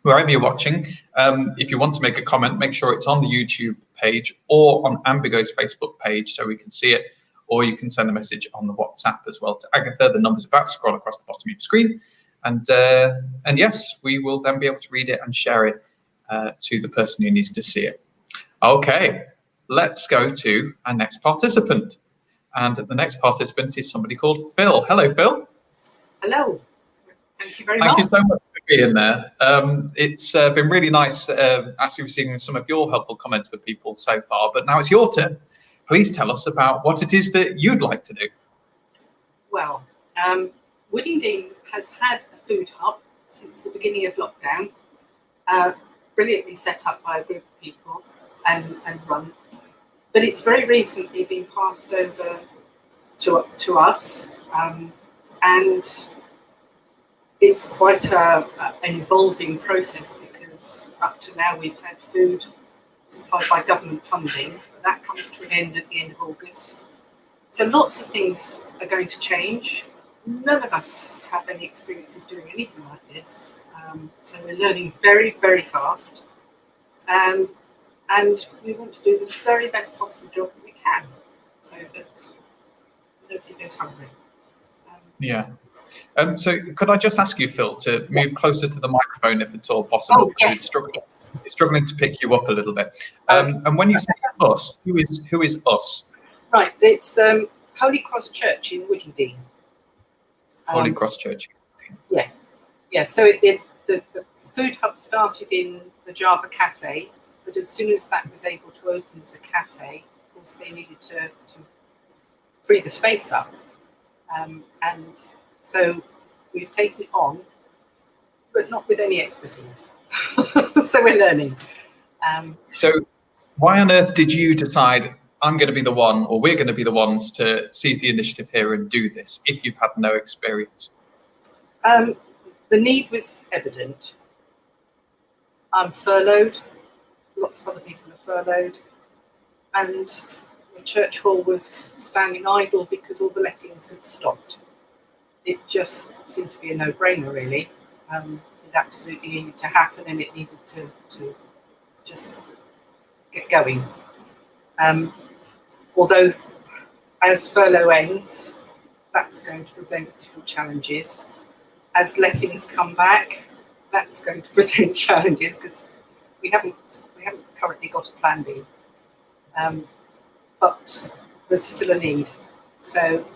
Wherever you're watching, if you want to make a comment, make sure it's on the YouTube page or on Ambigo's Facebook page so we can see it, or you can send a message on the WhatsApp as well to Agatha. The number's about to scroll across the bottom of your screen. And yes, we will then be able to read it and share it to the person who needs to see it. Okay, let's go to our next participant. And the next participant is somebody called Phil. Hello, Phil. Hello. Thank you very much. Thank you so much for being there. It's been really nice actually receiving some of your helpful comments for people so far, but now it's your turn. Please tell us about what it is that you'd like to do. Well, Woodingdean has had a food hub since the beginning of lockdown, brilliantly set up by a group of people and run. But it's very recently been passed over to us, and it's quite an evolving process, because up to now we've had food supplied by government funding, but that comes to an end at the end of August. So lots of things are going to change. None of us have any experience of doing anything like this, so we're learning very, very fast, and we want to do the very best possible job that we can, so that nobody goes hungry. Yeah. So could I just ask you, Phil, to move closer to the microphone if at all possible? Oh, yes. It's struggling to pick you up a little bit. And when you say us, who is us? Right, it's Holy Cross Church in Woodingdean. Holy Cross Church. Yeah. So the food hub started in the Java Cafe, but as soon as that was able to open as a cafe, of course they needed to free the space up, and so we've taken it on, but not with any expertise. So we're learning. So why on earth did you decide I'm going to be the one, or we're going to be the ones to seize the initiative here and do this if you've had no experience? The need was evident. I'm furloughed. Lots of other people are furloughed. And the church hall was standing idle because all the lettings had stopped. It just seemed to be a no-brainer, really. It absolutely needed to happen, and it needed to just get going. Although, as furlough ends, that's going to present different challenges. As lettings come back, that's going to present challenges, because we haven't currently got a plan B. But there's still a need. So,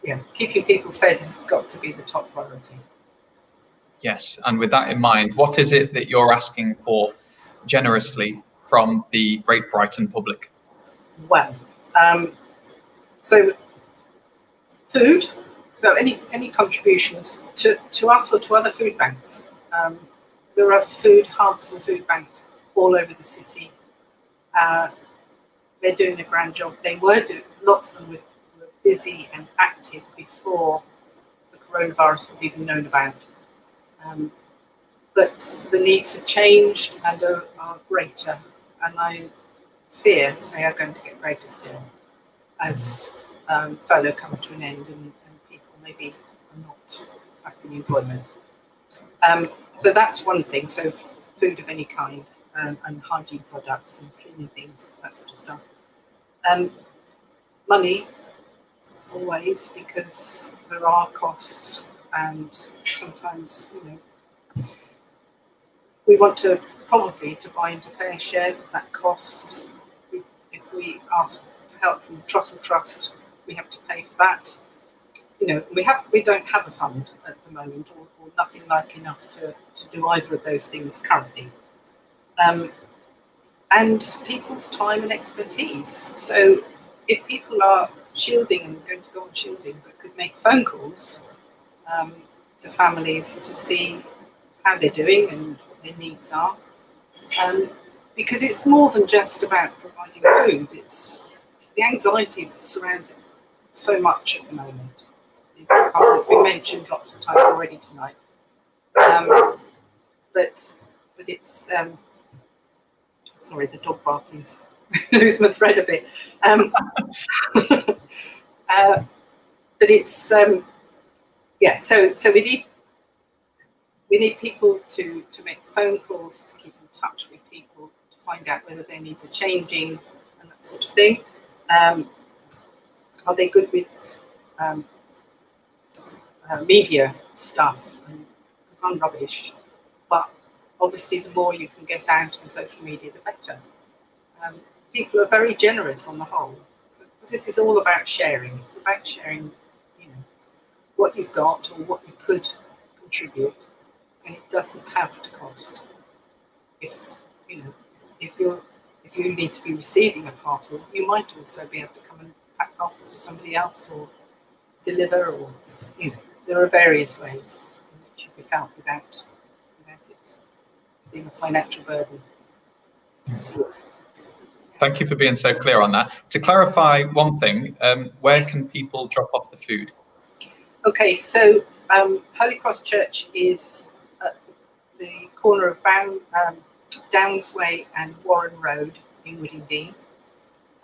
yeah, keeping people fed has got to be the top priority. Yes, and with that in mind, what is it that you're asking for generously from the Great Brighton public? Well, so food. So any contributions to us or to other food banks. There are food hubs and food banks all over the city. They're doing a grand job. They were doing, lots of them were busy and active before the coronavirus was even known about. But the needs have changed and are greater, and I fear they are going to get greater still as furlough comes to an end and people maybe are not back in employment. So that's one thing, so food of any kind, and hygiene products and cleaning things, that sort of stuff. Money, always, because there are costs, and sometimes, we want to probably to buy into fair share that costs. If we ask for help from the Trust, we have to pay for that. We don't have a fund at the moment, or nothing like enough to do either of those things currently. And people's time and expertise. So if people are shielding and going to go on shielding, but could make phone calls to families to see how they're doing and what their needs are, because it's more than just about providing food. It's the anxiety that surrounds it so much at the moment. It's been mentioned lots of times already tonight, but it's sorry, the dog barking. Lose my thread a bit. But it's So we need people to make phone calls, to keep in touch with people, to find out whether their needs are changing and that sort of thing. Are they good with media stuff? Because I'm rubbish, but obviously the more you can get out on social media, the better. People are very generous on the whole, because this is all about sharing. It's about sharing, what you've got or what you could contribute, and it doesn't have to cost. If you need to be receiving a parcel, you might also be able to come and pack parcels for somebody else, or deliver, or there are various ways in which you could help without it being a financial burden. Thank you for being so clear on that. To clarify one thing, where can people drop off the food? Okay, so Holy Cross Church is at the corner of Downsway and Warren Road in Woodingdean,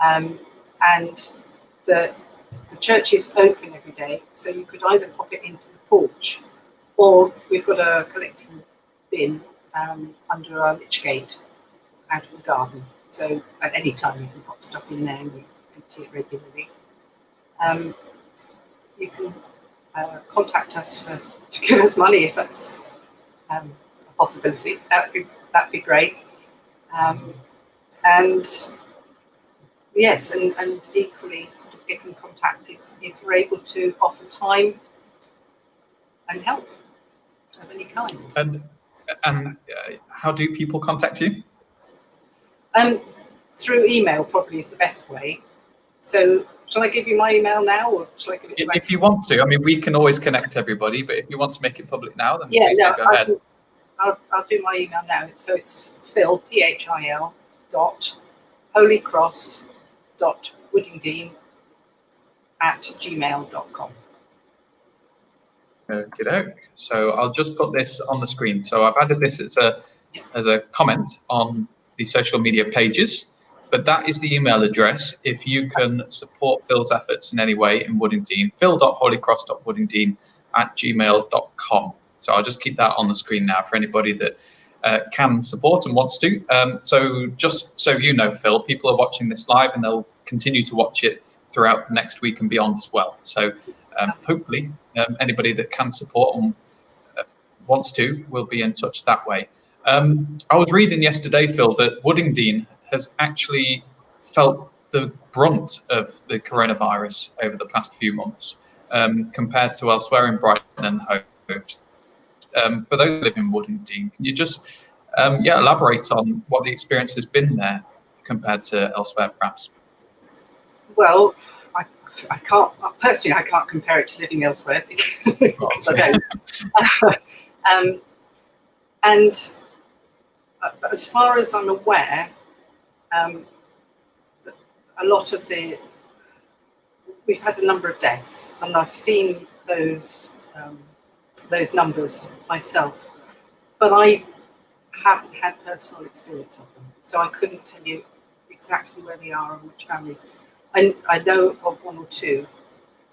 and the church is open every day, so you could either pop it into the porch, or we've got a collecting bin under our lich gate out of the garden. So at any time you can pop stuff in there and we empty it regularly. You can contact us to give us money if that's a possibility. That'd be great. And yes, and equally sort of get in contact if you're able to offer time and help of any kind. And how do people contact you? Through email probably is the best way. So shall I give you my email now, or shall I give it to If you want to? I mean, we can always connect everybody, but if you want to make it public now, then please do go ahead. I'll do my email now. So it's Phil, PHIL, holycross.woodingdean@gmail.com. Okey-doke. So I'll just put this on the screen. So I've added this as a comment on the social media pages, but that is the email address if you can support Phil's efforts in any way in Woodingdean. phil.holycross.woodingdean@gmail.com. So I'll just keep that on the screen now for anybody that can support and wants to. So just so you know, Phil, people are watching this live and they'll continue to watch it throughout the next week and beyond as well. So hopefully anybody that can support and wants to will be in touch that way. I was reading yesterday, Phil, that Woodingdean has actually felt the brunt of the coronavirus over the past few months compared to elsewhere in Brighton and Hove. For those who live in Woodingdean, can you just elaborate on what the experience has been there compared to elsewhere, perhaps? Well, I can't personally. I can't compare it to living elsewhere because I don't. And as far as I'm aware, a lot of we've had a number of deaths, and I've seen those numbers myself, but I haven't had personal experience of them, so I couldn't tell you exactly where they are and which families. I know of one or two,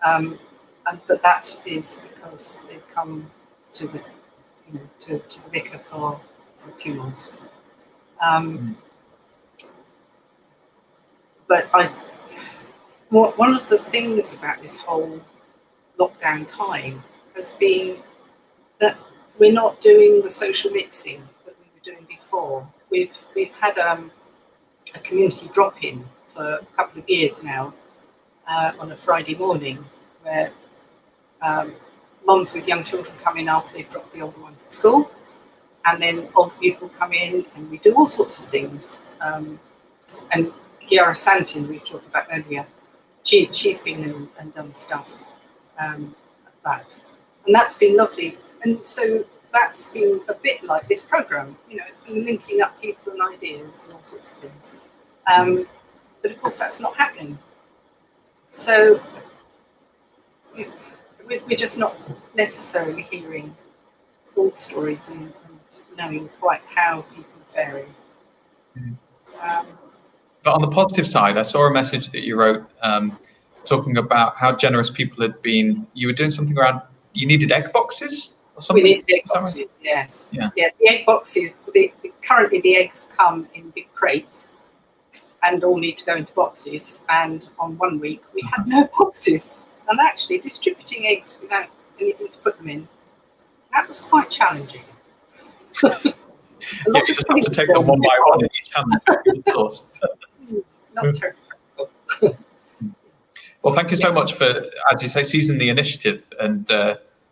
but that is because they've come to the to the vicar for funerals. But one of the things about this whole lockdown time has been that we're not doing the social mixing that we were doing before. We've had a community drop-in for a couple of years now on a Friday morning, where mums with young children come in after they've dropped the older ones at school, and then older people come in, and we do all sorts of things. And Chiara Santin, we talked about earlier, she's been in and done stuff like that, and that's been lovely. And so that's been a bit like this programme, you know, it's been linking up people and ideas and all sorts of things. But of course that's not happening. So we're just not necessarily hearing all stories and knowing quite how people are faring. But on the positive side, I saw a message that you wrote talking about how generous people had been. You were doing something around, you needed egg boxes or something? We needed egg boxes, yes. Yeah. Yes, the egg boxes, currently the eggs come in big crates and all need to go into boxes. And on one week, we had no boxes. And actually distributing eggs without anything to put them in, that was quite challenging. You just have to take them one by one in each hand, of course. Not terrible. Well, thank you so much for, as you say, seizing the initiative and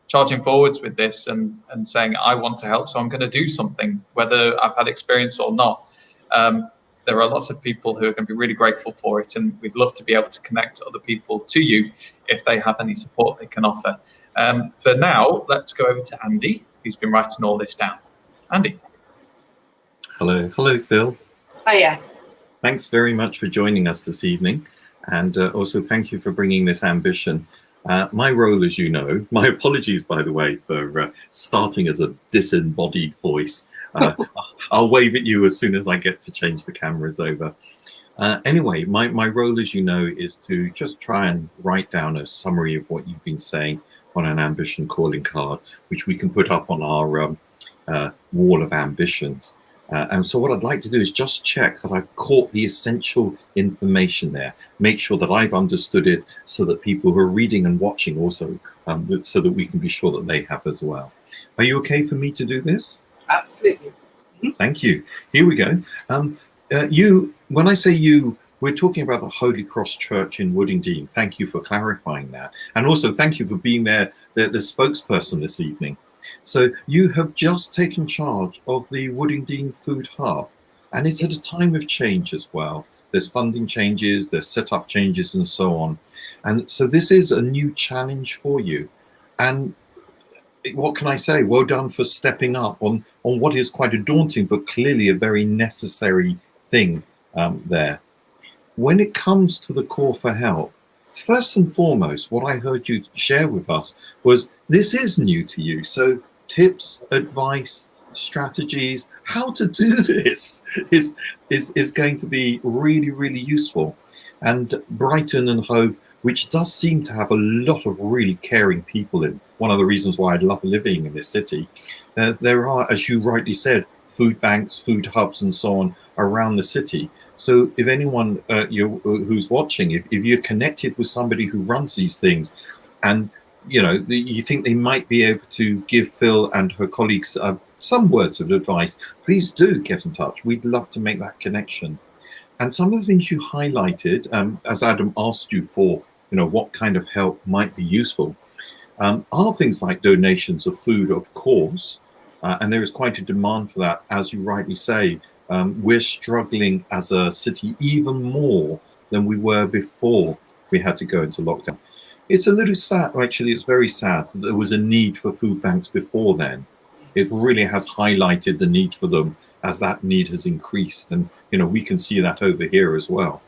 charging forwards with this and saying, I want to help, so I'm going to do something, whether I've had experience or not. There are lots of people who are going to be really grateful for it, and we'd love to be able to connect other people to you if they have any support they can offer. For now, let's go over to Andy, who's been writing all this down. Andy. Hello, Phil. Hiya. Thanks very much for joining us this evening, and also thank you for bringing this ambition. My role, as you know, my apologies, by the way, for starting as a disembodied voice. I'll wave at you as soon as I get to change the cameras over. Anyway, my role, as you know, is to just try and write down a summary of what you've been saying on an ambition calling card, which we can put up on our wall of ambitions. And so what I'd like to do is just check that I've caught the essential information there, make sure that I've understood it so that people who are reading and watching also, so that we can be sure that they have as well. Are you okay for me to do this? Absolutely. Thank you. Here we go. You, when I say you, we're talking about the Holy Cross Church in Woodingdean. Thank you for clarifying that. And also thank you for being there, the spokesperson this evening. So you have just taken charge of the Woodingdean Food Hub, and it's at a time of change as well. There's funding changes, there's setup changes and so on. And so this is a new challenge for you. And what can I say? Well done for stepping up on what is quite a daunting but clearly a very necessary thing there. When it comes to the call for help, first and foremost, what I heard you share with us was this is new to you. So tips, advice, strategies, how to do this is going to be really, really useful. And Brighton and Hove, which does seem to have a lot of really caring people in, one of the reasons why I love living in this city, there are, as you rightly said, food banks, food hubs and so on around the city. So if anyone who's watching, if you're connected with somebody who runs these things and you think they might be able to give Phil and her colleagues some words of advice, please do get in touch. We'd love to make that connection. And some of the things you highlighted, as Adam asked you for, what kind of help might be useful, are things like donations of food, of course, and there is quite a demand for that, as you rightly say. We're struggling as a city even more than we were before we had to go into lockdown. It's a little sad, actually, it's very sad that there was a need for food banks before then. It really has highlighted the need for them as that need has increased. And, we can see that over here as well.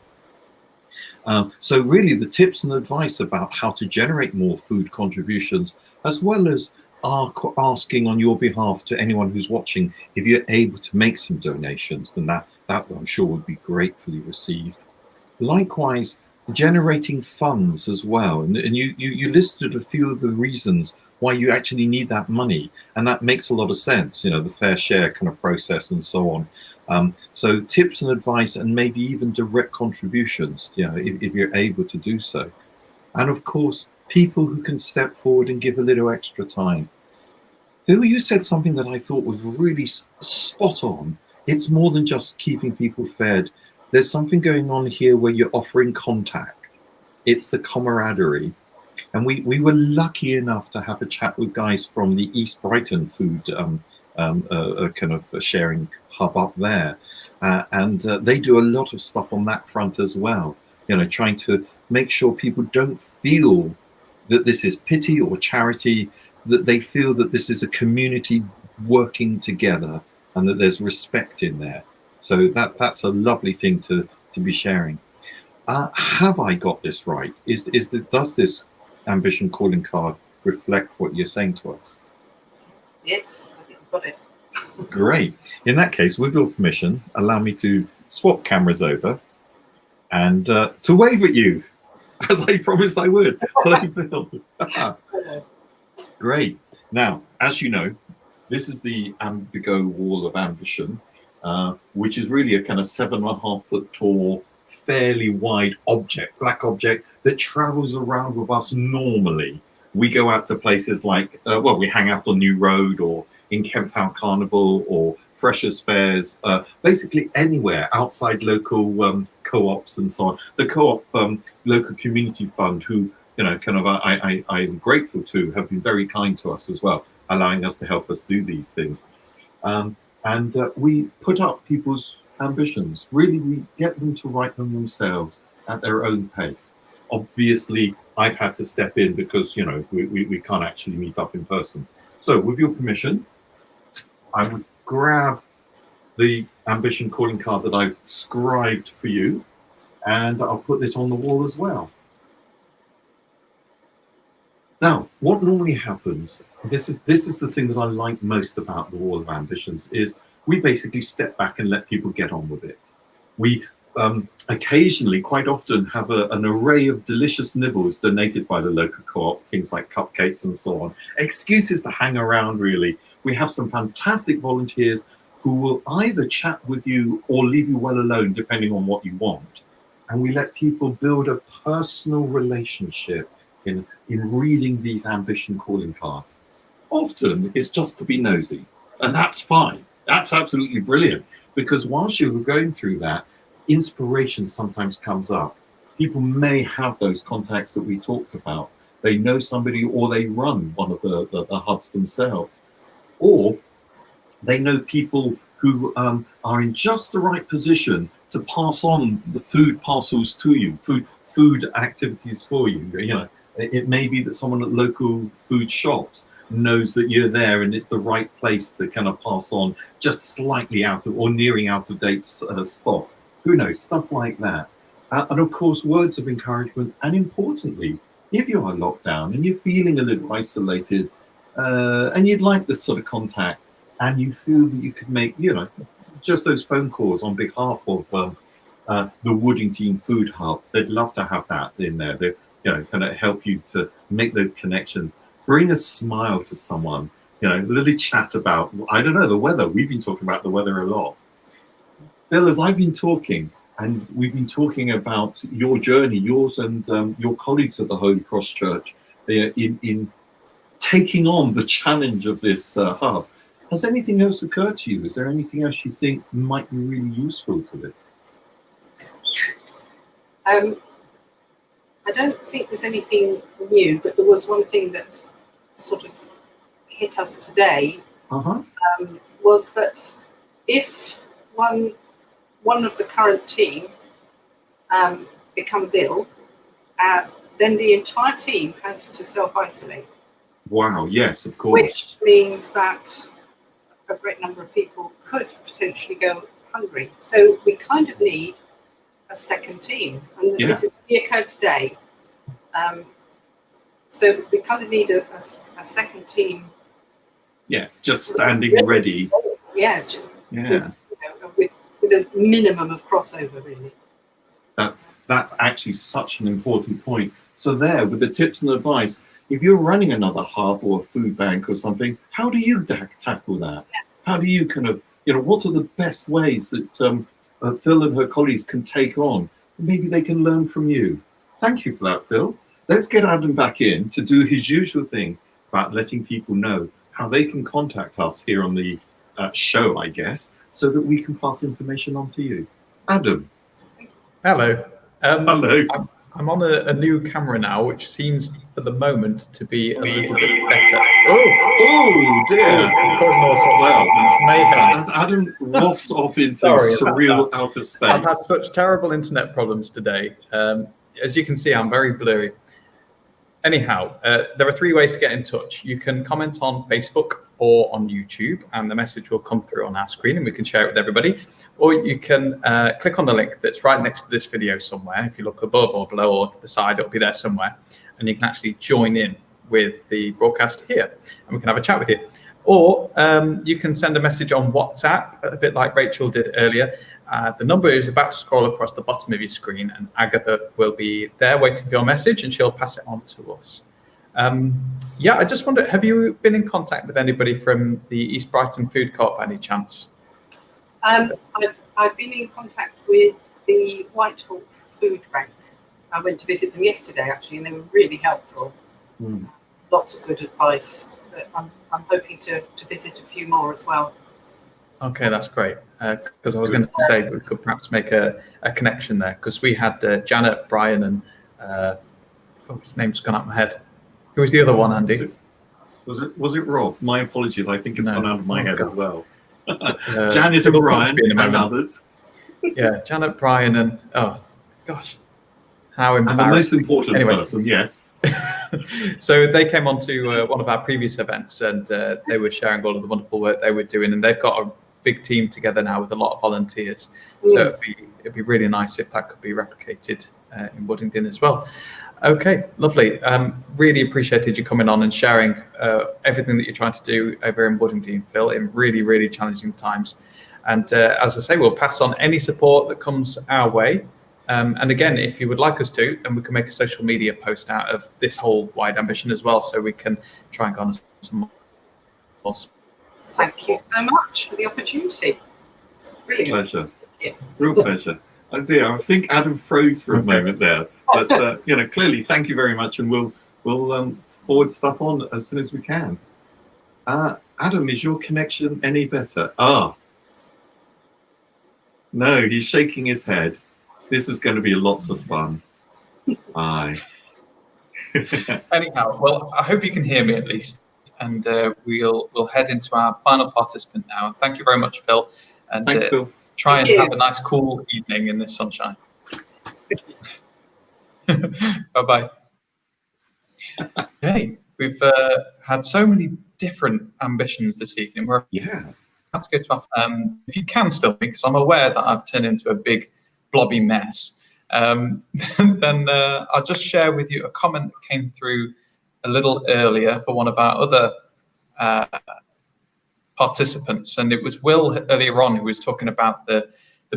So really the tips and advice about how to generate more food contributions, as well as asking on your behalf to anyone who's watching, if you're able to make some donations, then that I'm sure would be gratefully received. Likewise, generating funds as well. And you listed a few of the reasons why you actually need that money. And that makes a lot of sense, the fair share kind of process and so on. So tips and advice, and maybe even direct contributions, if you're able to do so. And of course, people who can step forward and give a little extra time. Phil, you said something that I thought was really spot on. It's more than just keeping people fed. There's something going on here where you're offering contact. It's the camaraderie. And we were lucky enough to have a chat with guys from the East Brighton food kind of sharing hub up there. And they do a lot of stuff on that front as well, trying to make sure people don't feel that this is pity or charity, that they feel that this is a community working together and that there's respect in there. So that's a lovely thing to be sharing. Have I got this right? Does this ambition calling card reflect what you're saying to us? Yes, I think I've got it. Great. In that case, with your permission, allow me to swap cameras over and to wave at you, as I promised I would. Hello, Phil. Hello. Great. Now, as you know, this is the Ambigo Wall of Ambition, which is really a kind of 7.5 foot tall, fairly wide object, black object that travels around with us normally. We go out to places like, we hang out on New Road or in Kemp Town Carnival or Freshers Fairs, basically anywhere outside local co-ops and so on. The co-op local community fund, who I am grateful to, have been very kind to us as well, allowing us to help us do these things. And we put up people's ambitions. Really, we get them to write them themselves at their own pace. Obviously, I've had to step in because, we can't actually meet up in person. So with your permission, I would grab the ambition calling card that I've scribed for you, and I'll put it on the wall as well. Now, what normally happens, this is the thing that I like most about the Wall of Ambitions, is we basically step back and let people get on with it. We occasionally, quite often, have an array of delicious nibbles donated by the local co-op, things like cupcakes and so on. Excuses to hang around, really. We have some fantastic volunteers who will either chat with you or leave you well alone, depending on what you want. And we let people build a personal relationship in reading these ambition calling cards. Often it's just to be nosy, and that's fine. That's absolutely brilliant, because whilst you're going through that, inspiration sometimes comes up. People may have those contacts that we talked about. They know somebody, or they run one of the hubs themselves, or they know people who are in just the right position to pass on the food parcels to you, food activities for you. It may be that someone at local food shops knows that you're there and it's the right place to kind of pass on just slightly out of or nearing out of date stock. Who knows, stuff like that. And of course, words of encouragement. And importantly, if you are locked down and you're feeling a little isolated and you'd like this sort of contact, and you feel that you could make, just those phone calls on behalf of the Woodington Food Hub, they'd love to have that in there. They, kind of help you to make those connections. Bring a smile to someone, a little chat about, I don't know, the weather. We've been talking about the weather a lot. Phil, as I've been talking, and we've been talking about your journey, yours and your colleagues at the Holy Cross Church, in taking on the challenge of this hub, has anything else occurred to you? Is there anything else you think might be really useful to this? I don't think there's anything new, but there was one thing that sort of hit us today, was that if one of the current team becomes ill, then the entire team has to self-isolate. Wow, yes, of course. Which means that a great number of people could potentially go hungry. So we kind of need a second team, and this occurred today. So we kind of need a second team. Yeah, just standing ready. Yeah. With a minimum of crossover, really. That's actually such an important point. So there, with the tips and advice, if you're running another hub or a food bank or something, how do you tackle that? Yeah. How do you kind of what are the best ways that Phil and her colleagues can take on? Maybe they can learn from you. Thank you for that, Phil. Let's get Adam back in to do his usual thing about letting people know how they can contact us here on the show, I guess, so that we can pass information on to you. Adam. Hello. Hello. I'm on a new camera now, which seems for the moment to be a little bit better. Oh dear. Causing all sorts of mayhem. As Adam wafts off into Sorry surreal outer space. I've had such terrible internet problems today. As you can see, I'm very blurry. Anyhow, there are 3 ways to get in touch. You can comment on Facebook or on YouTube, and the message will come through on our screen and we can share it with everybody. Or you can click on the link that's right next to this video somewhere. If you look above or below or to the side, it'll be there somewhere. And you can actually join in with the broadcast here and we can have a chat with you. Or you can send a message on WhatsApp, a bit like Rachel did earlier. The number is about to scroll across the bottom of your screen, and Agatha will be there waiting for your message and she'll pass it on to us. Yeah, I just wonder, have you been in contact with anybody from the East Brighton Food Co-op by any chance? I've been in contact with the Whitehall Food Bank. I went to visit them yesterday, actually, and they were really helpful. Lots of good advice. But I'm hoping to visit a few more as well. Okay, that's great. Because I was going to say we could perhaps make a connection there, because we had Janet, Brian, and his name's gone out of my head. Who was the other one, Andy? Was it Rob? My apologies. I think it's gone out of my head as well. Janet and Brian and others. Yeah, Janet, Brian, and oh gosh, how embarrassing. And the most important person, yes. So they came on to one of our previous events, and they were sharing all of the wonderful work they were doing, and they've got a big team together now with a lot of volunteers. So it'd be really nice if that could be replicated in Woodington as well. Okay, lovely. Really appreciated you coming on and sharing everything that you're trying to do over in Woodington, Phil, in really, really challenging times. And as I say, we'll pass on any support that comes our way. And again, if you would like us to, then we can make a social media post out of this whole wide ambition as well, so we can try and garner some more. Thank you so much for the opportunity. It's brilliant. Pleasure. Yeah. Real pleasure. Oh dear, I think Adam froze for a moment there. But clearly, thank you very much, and we'll forward stuff on as soon as we can. Adam, is your connection any better? No, he's shaking his head. This is going to be lots of fun. Aye. Anyhow, well, I hope you can hear me at least, and we'll head into our final participant now. Thank you very much, Phil. And thanks, Phil. Try and have a nice, cool evening in this sunshine. Bye-bye. Okay, we've had so many different ambitions this evening. We're about to go to our, if you can still, because I'm aware that I've turned into a big blobby mess, then I'll just share with you a comment that came through a little earlier for one of our other participants, and it was Will earlier on who was talking about the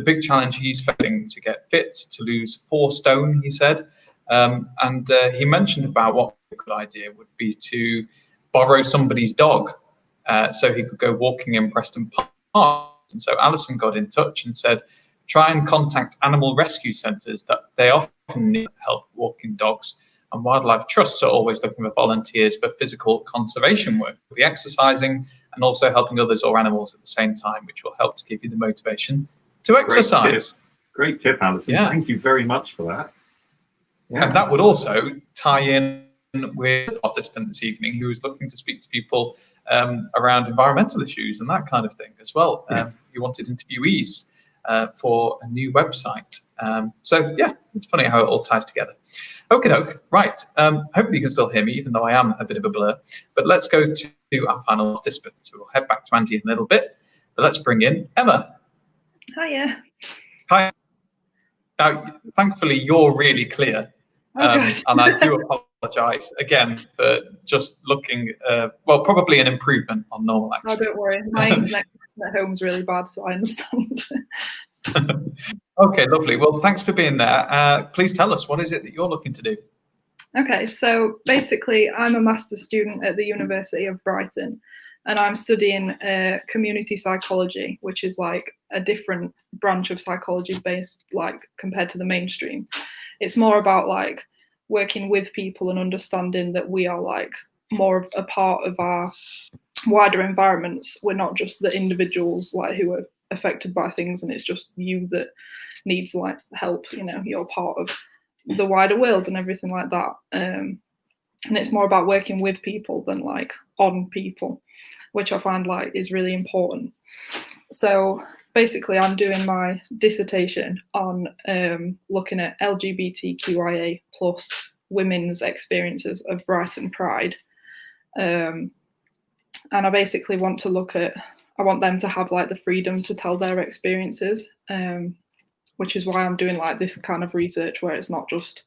big challenge he's facing to get fit, to lose 4 stone, he said. And he mentioned about what a good idea would be to borrow somebody's dog so he could go walking in Preston Park. And so Alison got in touch and said, try and contact animal rescue centres, that they often need help walking dogs. And wildlife trusts are always looking for volunteers for physical conservation work. We'll be exercising and also helping others or animals at the same time, which will help to give you the motivation to exercise. Great tip, Alison. Yeah. Thank you very much for that. Yeah. And that would also tie in with a participant this evening who was looking to speak to people around environmental issues and that kind of thing as well. He wanted interviewees for a new website. So yeah, it's funny how it all ties together. Okie doke, right. Hopefully you can still hear me, even though I am a bit of a blur. But let's go to our final participant. So we'll head back to Andy in a little bit. But let's bring in Emma. Hiya. Hi. Now, thankfully, you're really clear. And I do apologise again for just looking, well, probably an improvement on normal access. Oh, don't worry. My internet at home is really bad, so I understand. Okay, lovely. Well, thanks for being there. Please tell us, what is it that you're looking to do? Okay, so basically, I'm a master's student at the University of Brighton. and I'm studying community psychology, which is like a different branch of psychology based, like compared to the mainstream. It's more about like working with people and understanding that we are like more of a part of our wider environments. We're not just the individuals like who are affected by things, and it's just you that needs like help. You know, you're part of the wider world and everything like that. And it's more about working with people than like on people, which I find like is really important. So basically, I'm doing my dissertation on looking at LGBTQIA plus women's experiences of Brighton Pride. And I basically want to look at, I want them to have like the freedom to tell their experiences, which is why I'm doing like this kind of research where it's not just,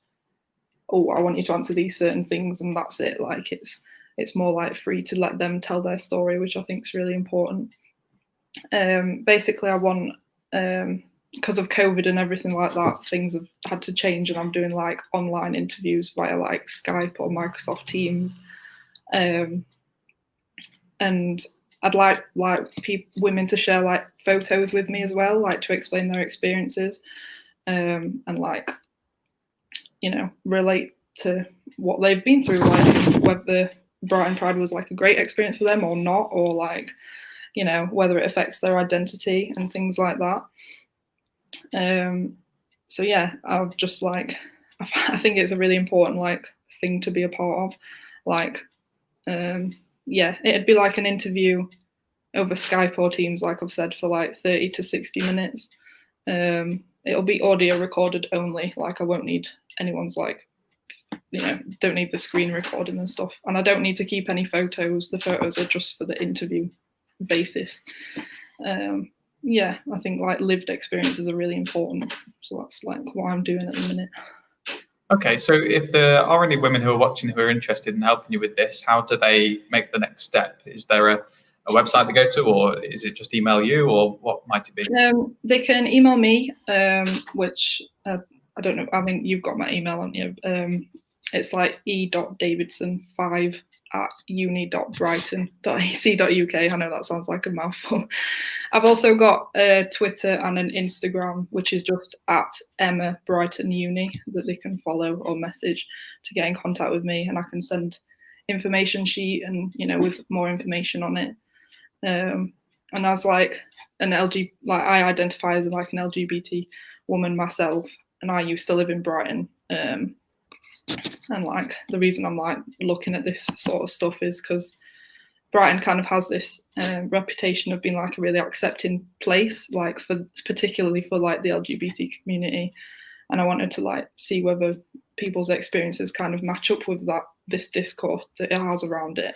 oh, I want you to answer these certain things and that's it. Like it's more like free to let them tell their story, which I think is really important. Basically, I want, because of COVID and everything like that, things have had to change, and I'm doing like online interviews via like Skype or Microsoft Teams. And I'd like women to share like photos with me as well, like to explain their experiences, and like, you know, relate to what they've been through, like whether Brighton Pride was like a great experience for them or not, or like, you know, whether it affects their identity and things like that. So yeah, I've just like, I think it's a really important like thing to be a part of. Like, yeah, it'd be like an interview over Skype or Teams, like I've said, for like 30 to 60 minutes. It'll be audio recorded only. Like I won't need anyone's like, you know, don't need the screen recording and stuff. And I don't need to keep any photos. The photos are just for the interview basis. Yeah, I think like lived experiences are really important. So that's like what I'm doing at the minute. Okay, so if there are any women who are watching who are interested in helping you with this, how do they make the next step? Is there a website they go to, or is it just email you, or what might it be? They can email me, which I don't know. I mean, you've got my email, haven't you? It's like e.davidson5@uni.brighton.ac.uk. I know that sounds like a mouthful. I've also got a Twitter and an Instagram, which is just @Emma Brighton Uni, that they can follow or message to get in contact with me, and I can send information sheet and, you know, with more information on it. And as like an I identify as like an LGBT woman myself, and I used to live in Brighton. And like the reason I'm like looking at this sort of stuff is because Brighton kind of has this reputation of being like a really accepting place, like for particularly for like the LGBT community. And I wanted to like see whether people's experiences kind of match up with this discourse that it has around it.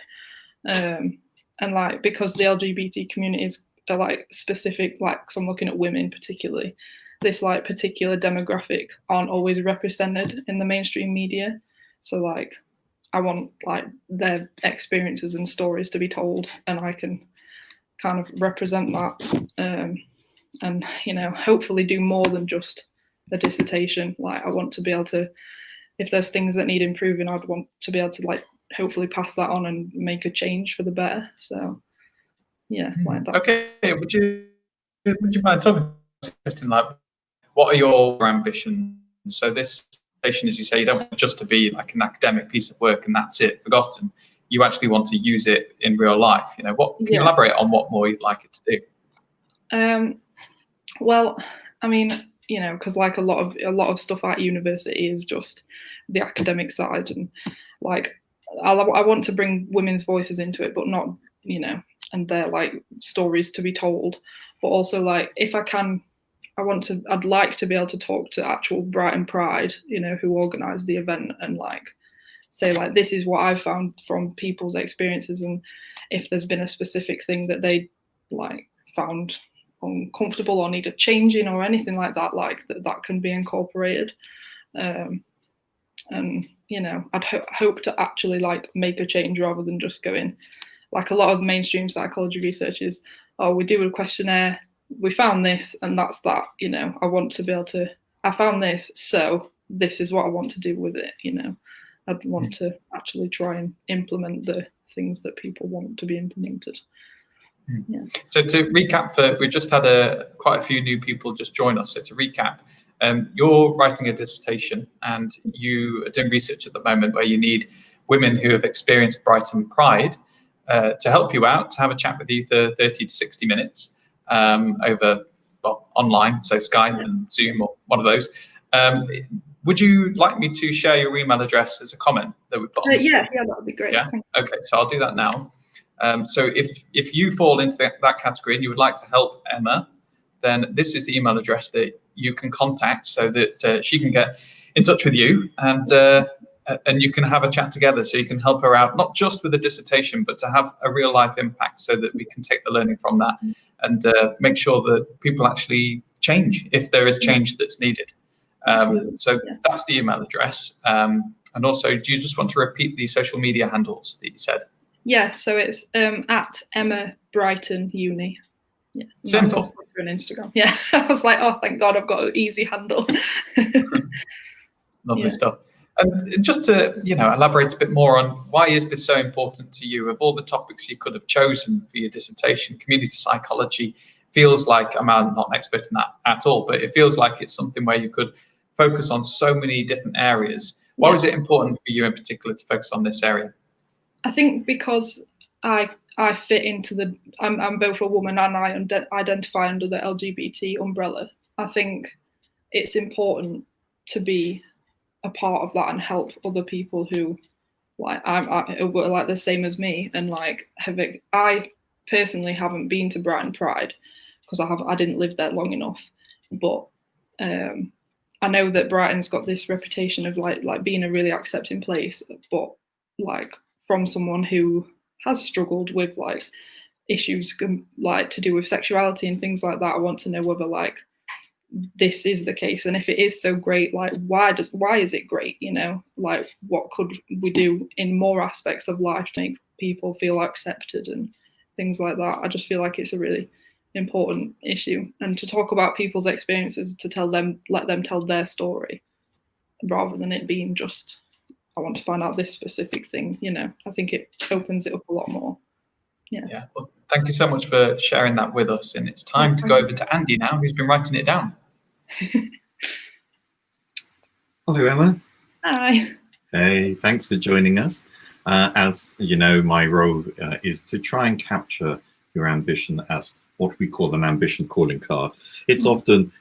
And like because the LGBT communities are like specific, like because I'm looking at women particularly, this like particular demographic aren't always represented in the mainstream media. So like I want like their experiences and stories to be told, and I can kind of represent that, and, you know, hopefully do more than just a dissertation. Like I want to be able to, if there's things that need improving, I'd want to be able to like hopefully pass that on and make a change for the better. So yeah, like that. Okay, would you mind talking like what are your ambitions? So this station, as you say, you don't want it just to be like an academic piece of work and that's it, forgotten. You actually want to use it in real life. You know, what can you elaborate on what more you'd like it to do? Well, I mean, you know, because like a lot of stuff at university is just the academic side, and like I want to bring women's voices into it, but not, you know, and their like stories to be told, but also like if I can, I'd like to be able to talk to actual Brighton Pride, you know, who organised the event, and like say like this is what I've found from people's experiences, and if there's been a specific thing that they like found uncomfortable or needed changing or anything like that, like that can be incorporated. And you know, I'd hope to actually like make a change rather than just going like a lot of mainstream psychology research is, oh, we do a questionnaire, we found this and that's that. You know, I want to be able to, I found this, so this is what I want to do with it, you know. I'd want to actually try and implement the things that people want to be implemented. Yeah. So to recap, we just had quite a few new people just join us. So to recap, you're writing a dissertation and you are doing research at the moment where you need women who have experienced Brighton Pride to help you out, to have a chat with you for 30 to 60 minutes over, well, online, so Skype and Zoom or one of those. Would you like me to share your email address as a comment that we've got? Yeah, that would be great. Yeah. Okay, so I'll do that now. So if you fall into that category and you would like to help Emma, then this is the email address that you can contact so that she can get in touch with you and you can have a chat together, so you can help her out, not just with the dissertation, but to have a real life impact so that we can take the learning from that and make sure that people actually change if there is change that's needed. So that's the email address. And also, do you just want to repeat the social media handles that you said? Yeah, so it's at Emma Brighton Uni. Yeah, simple. Twitter and Instagram. Yeah, I was like, oh, thank God, I've got an easy handle. Lovely stuff. And just to elaborate a bit more on why is this so important to you? Of all the topics you could have chosen for your dissertation, community psychology feels like, I'm not an expert in that at all, but it feels like it's something where you could focus on so many different areas. Why was it important for you in particular to focus on this area? I think because I fit into I'm both a woman and I identify under the LGBT umbrella. I think it's important to be a part of that and help other people who were like the same as me and like I personally haven't been to Brighton Pride because I didn't live there long enough, but I know that Brighton's got this reputation of like being a really accepting place, but like from someone who has struggled with like issues like to do with sexuality and things like that, I want to know whether like this is the case, and if it is so great, like why is it great? Like what could we do in more aspects of life to make people feel accepted and things like that? I just feel like it's a really important issue, and to talk about people's experiences, to let them tell their story rather than it being just I want to find out this specific thing. I think it opens it up a lot more. Yeah. Well, thank you so much for sharing that with us, and it's time to go over to Andy now, who's been writing it down. Hello, Emma. Hi. Hey, thanks for joining us. As you know, my role is to try and capture your ambition as what we call an ambition calling card. It's often,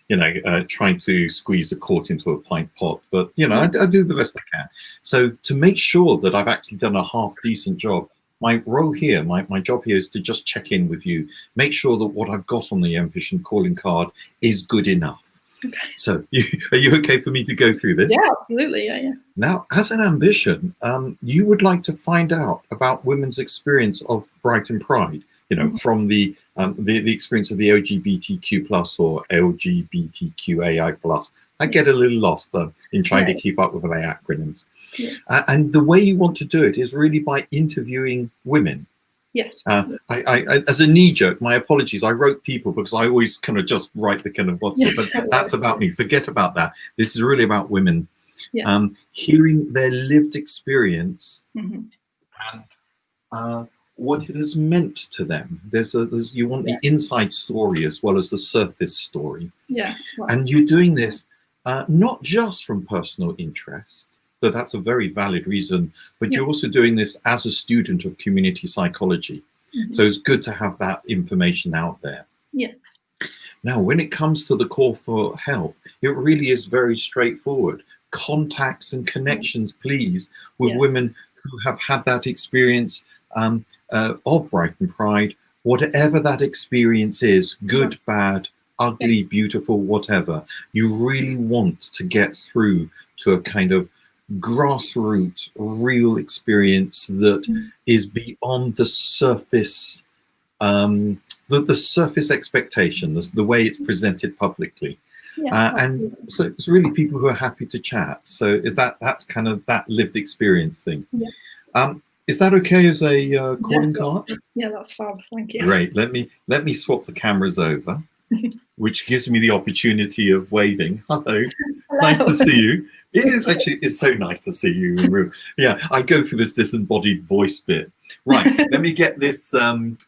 trying to squeeze a quart into a pint pot, but, I do the best I can. So to make sure that I've actually done a half decent job, my role here, my job here is to just check in with you, make sure that what I've got on the ambition calling card is good enough. Okay. So are you okay for me to go through this? Yeah, absolutely. Yeah. Now, as an ambition, you would like to find out about women's experience of Brighton Pride, from the experience of the LGBTQ plus or LGBTQAI plus. I get a little lost in trying to keep up with the acronyms. Yeah. And the way you want to do it is really by interviewing women. Yes. I as a knee jerk, my apologies. I wrote people because I always kind of just write the kind of what's it, but that's about me. Forget about that. This is really about women. Yeah. Hearing their lived experience and what it has meant to them. You want the inside story as well as the surface story. Yeah. Wow. And you're doing this not just from personal interest. So that's a very valid reason, but you're also doing this as a student of community psychology. So it's good to have that information out there. Yeah. Now, when it comes to the call for help, it really is very straightforward. Contacts and connections, please, with women who have had that experience of Brighton Pride, whatever that experience is, good, bad, ugly, beautiful, whatever. You really want to get through to a kind of grassroots real experience that is beyond the surface the surface expectation, the way it's presented publicly. And so it's really people who are happy to chat. So is that's kind of that lived experience thing. Is that okay as a calling card? Yeah, that's fab. Thank you. Great. Let me swap the cameras over. which gives me the opportunity of waving. Hello, it's nice to see you. It is actually, it's so nice to see you in the room. Yeah, I go through this disembodied voice bit. Right, let me get this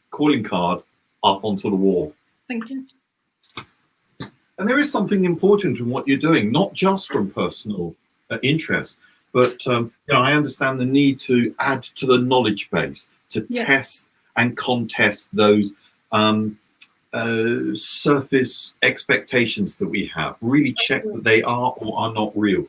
calling card up onto the wall. Thank you. And there is something important in what you're doing, not just from personal interest, but I understand the need to add to the knowledge base, to test and contest those surface expectations that we have. Really check that they are or are not real.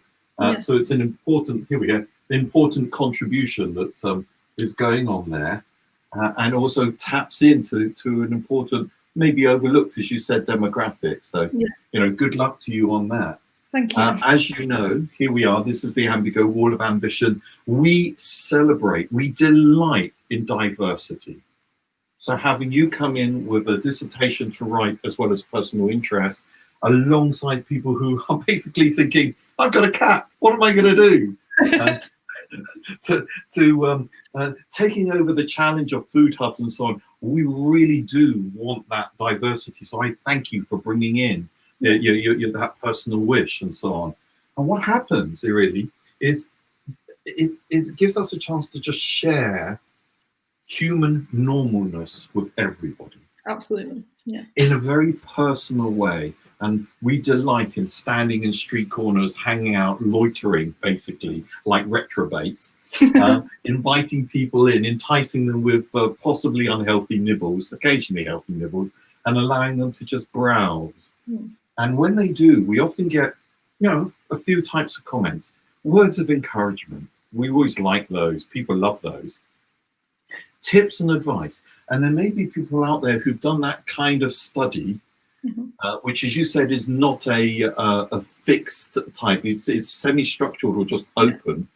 So it's an important, here we go, important contribution that is going on there, and also taps into an important, maybe overlooked, as you said, demographic. So, good luck to you on that. Thank you. As you know, here we are. This is the Ambigo Wall of Ambition. We celebrate, we delight in diversity. So having you come in with a dissertation to write as well as personal interest, alongside people who are basically thinking, I've got a cat, what am I going to do? Taking over the challenge of food hubs and so on, we really do want that diversity. So I thank you for bringing in that personal wish and so on. And what happens really is it gives us a chance to just share human normalness with everybody. Absolutely, yeah. In a very personal way. And we delight in standing in street corners, hanging out, loitering, basically, like retrobates, inviting people in, enticing them with possibly unhealthy nibbles, occasionally healthy nibbles, and allowing them to just browse. And when they do, we often get, a few types of comments. Words of encouragement. We always like those. People love those. Tips and advice. And there may be people out there who've done that kind of study, which, as you said, is not a fixed type. It's semi-structured or just open.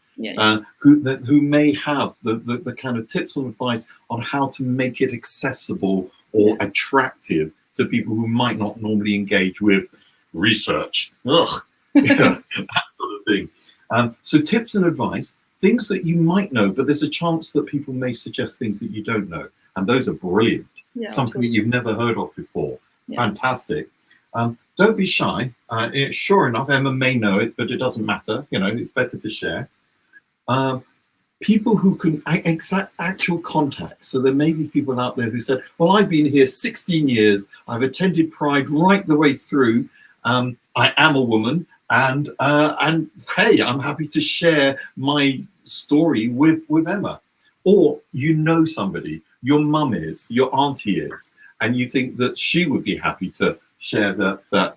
Who may have the kind of tips and advice on how to make it accessible or attractive to people who might not normally engage with research. That sort of thing. So tips and advice, things that you might know, but there's a chance that people may suggest things that you don't know, and those are brilliant. Something that you've never heard of before. Fantastic. Don't be shy. Sure enough, Emma may know it, but it doesn't matter. It's better to share. People who can actual contact. So there may be people out there who said, well, I've been here 16 years. I've attended Pride right the way through. I am a woman, and hey, I'm happy to share my story with Emma. Or somebody, your mum is, your auntie is, and you think that she would be happy to share that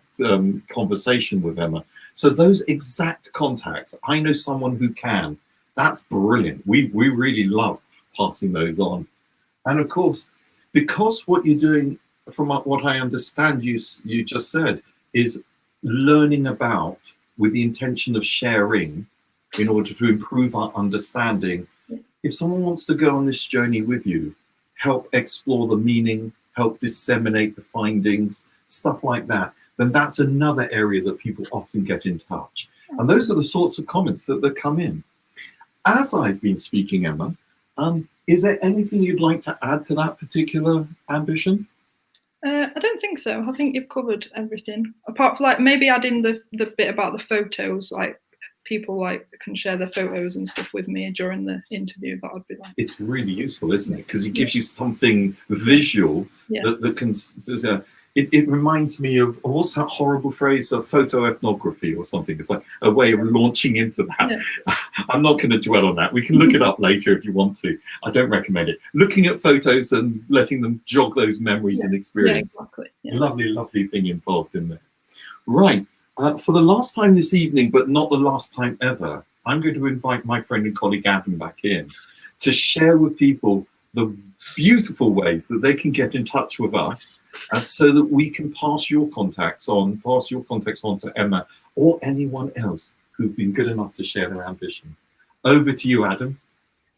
conversation with Emma. So those exact contacts, I know someone who can. That's brilliant. We really love passing those on. And of course, because what you're doing, from what I understand you just said, is learning about with the intention of sharing in order to improve our understanding. If someone wants to go on this journey with you, help explore the meaning, help disseminate the findings, stuff like that, then that's another area that people often get in touch. And those are the sorts of comments that come in. As I've been speaking, Emma, is there anything you'd like to add to that particular ambition? I don't think so. I think you've covered everything. Apart from maybe adding the bit about the photos, people can share their photos and stuff with me during the interview. That would be It's really useful, isn't it? Because it gives you something visual that can. It reminds me of, what's that horrible phrase, of photoethnography or something. It's like a way of launching into that. I'm not going to dwell on that. We can look it up later if you want to. I don't recommend it. Looking at photos and letting them jog those memories and experience. Exactly. Lovely, lovely thing involved in there. Right. For the last time this evening, but not the last time ever, I'm going to invite my friend and colleague Adam back in to share with people the beautiful ways that they can get in touch with us, so that we can pass your contacts on to Emma or anyone else who've been good enough to share their ambition. Over to you, Adam.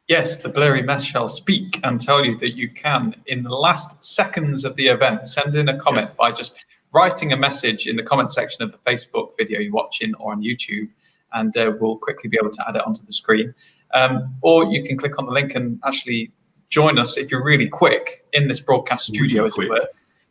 Yes, the blurry mess shall speak and tell you that you can, in the last seconds of the event, send in a comment by just writing a message in the comment section of the Facebook video you're watching or on YouTube, and we'll quickly be able to add it onto the screen. Or you can click on the link and actually join us, if you're really quick, in this broadcast studio, as it were.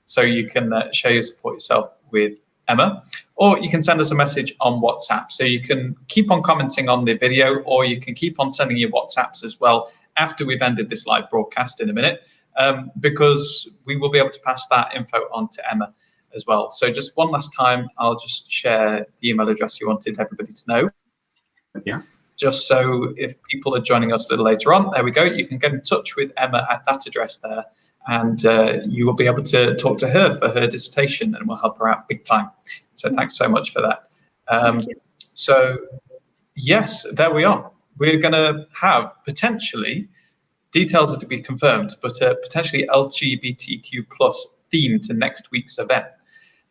So you can share your support yourself with Emma, or you can send us a message on WhatsApp. So you can keep on commenting on the video, or you can keep on sending your WhatsApps as well after we've ended this live broadcast in a minute, because we will be able to pass that info on to Emma as well. So just one last time, I'll just share the email address you wanted everybody to know. Yeah. Just so if people are joining us a little later on, there we go. You can get in touch with Emma at that address there, and you will be able to talk to her for her dissertation, and we'll help her out big time. So thanks so much for that. So yes, there we are. We're going to have potentially, details are to be confirmed, but potentially LGBTQ plus theme to next week's event.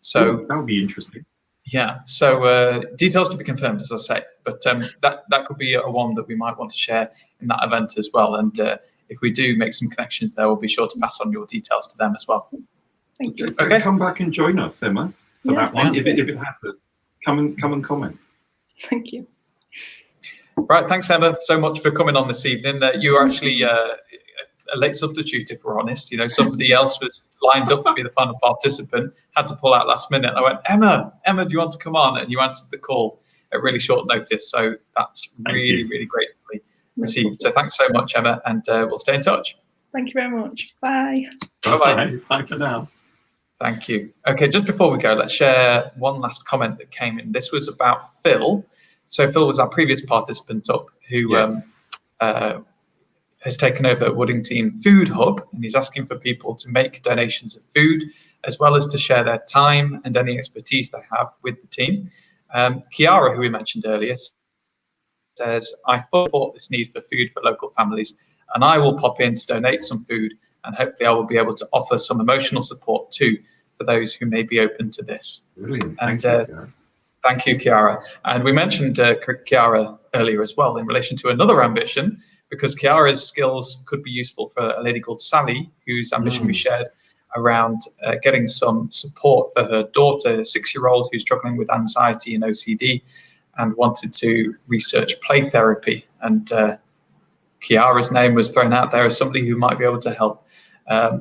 So that would be interesting. Yeah, so details to be confirmed, as I say, but that could be a one that we might want to share in that event as well. And if we do make some connections there, we'll be sure to pass on your details to them as well. Thank you. Okay. Come back and join us, Emma, for that one. If it happens, come and comment. Thank you. Right, thanks, Emma, so much for coming on this evening. You were actually a late substitute, if we're honest. You know, somebody else was lined up to be the final participant, had to pull out last minute. I went, Emma, do you want to come on? And you answered the call at really short notice. So that's really gratefully received. So thanks so much, Emma, and we'll stay in touch. Thank you very much. Bye. Bye-bye. Bye for now. Thank you. Okay, just before we go, let's share one last comment that came in. This was about Phil. So Phil was our previous participant up who has taken over Woodington Food Hub, and he's asking for people to make donations of food, as well as to share their time and any expertise they have with the team. Kiara, who we mentioned earlier, says, I support this need for food for local families, and I will pop in to donate some food, and hopefully I will be able to offer some emotional support too for those who may be open to this. Brilliant. Thank you, Kiara. And we mentioned Kiara earlier as well in relation to another ambition, because Kiara's skills could be useful for a lady called Sally, whose ambition we shared around getting some support for her daughter, a 6-year-old who's struggling with anxiety and OCD and wanted to research play therapy. And Kiara's name was thrown out there as somebody who might be able to help.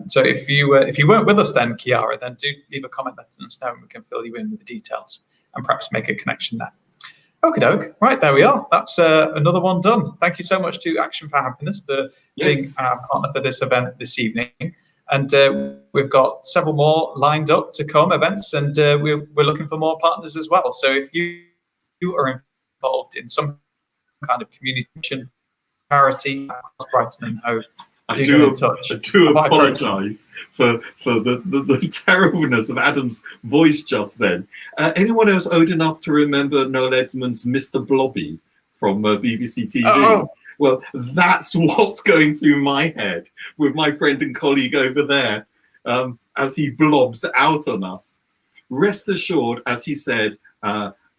So if you weren't with us then, Kiara, then do leave a comment, letting us know, and we can fill you in with the details and perhaps make a connection there. Okie doke. Right, there we are. That's another one done. Thank you so much to Action for Happiness for being our partner for this event this evening. And we've got several more lined up to come events, and we're looking for more partners as well. So if you are involved in some kind of community charity across Brighton and Hove, do get in touch. I do apologise for the terribleness of Adam's voice just then. Anyone else old enough to remember Noel Edmonds' Mr. Blobby from BBC TV? Oh. Well, that's what's going through my head with my friend and colleague over there as he blobs out on us. Rest assured, as he said,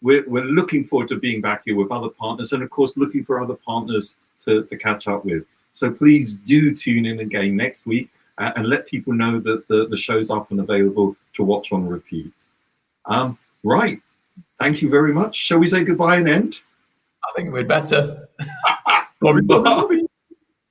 we're looking forward to being back here with other partners, and of course looking for other partners to catch up with. So please do tune in again next week and let people know that the show's up and available to watch on repeat. Right. Thank you very much. Shall we say goodbye and end? I think we'd better. Bobby.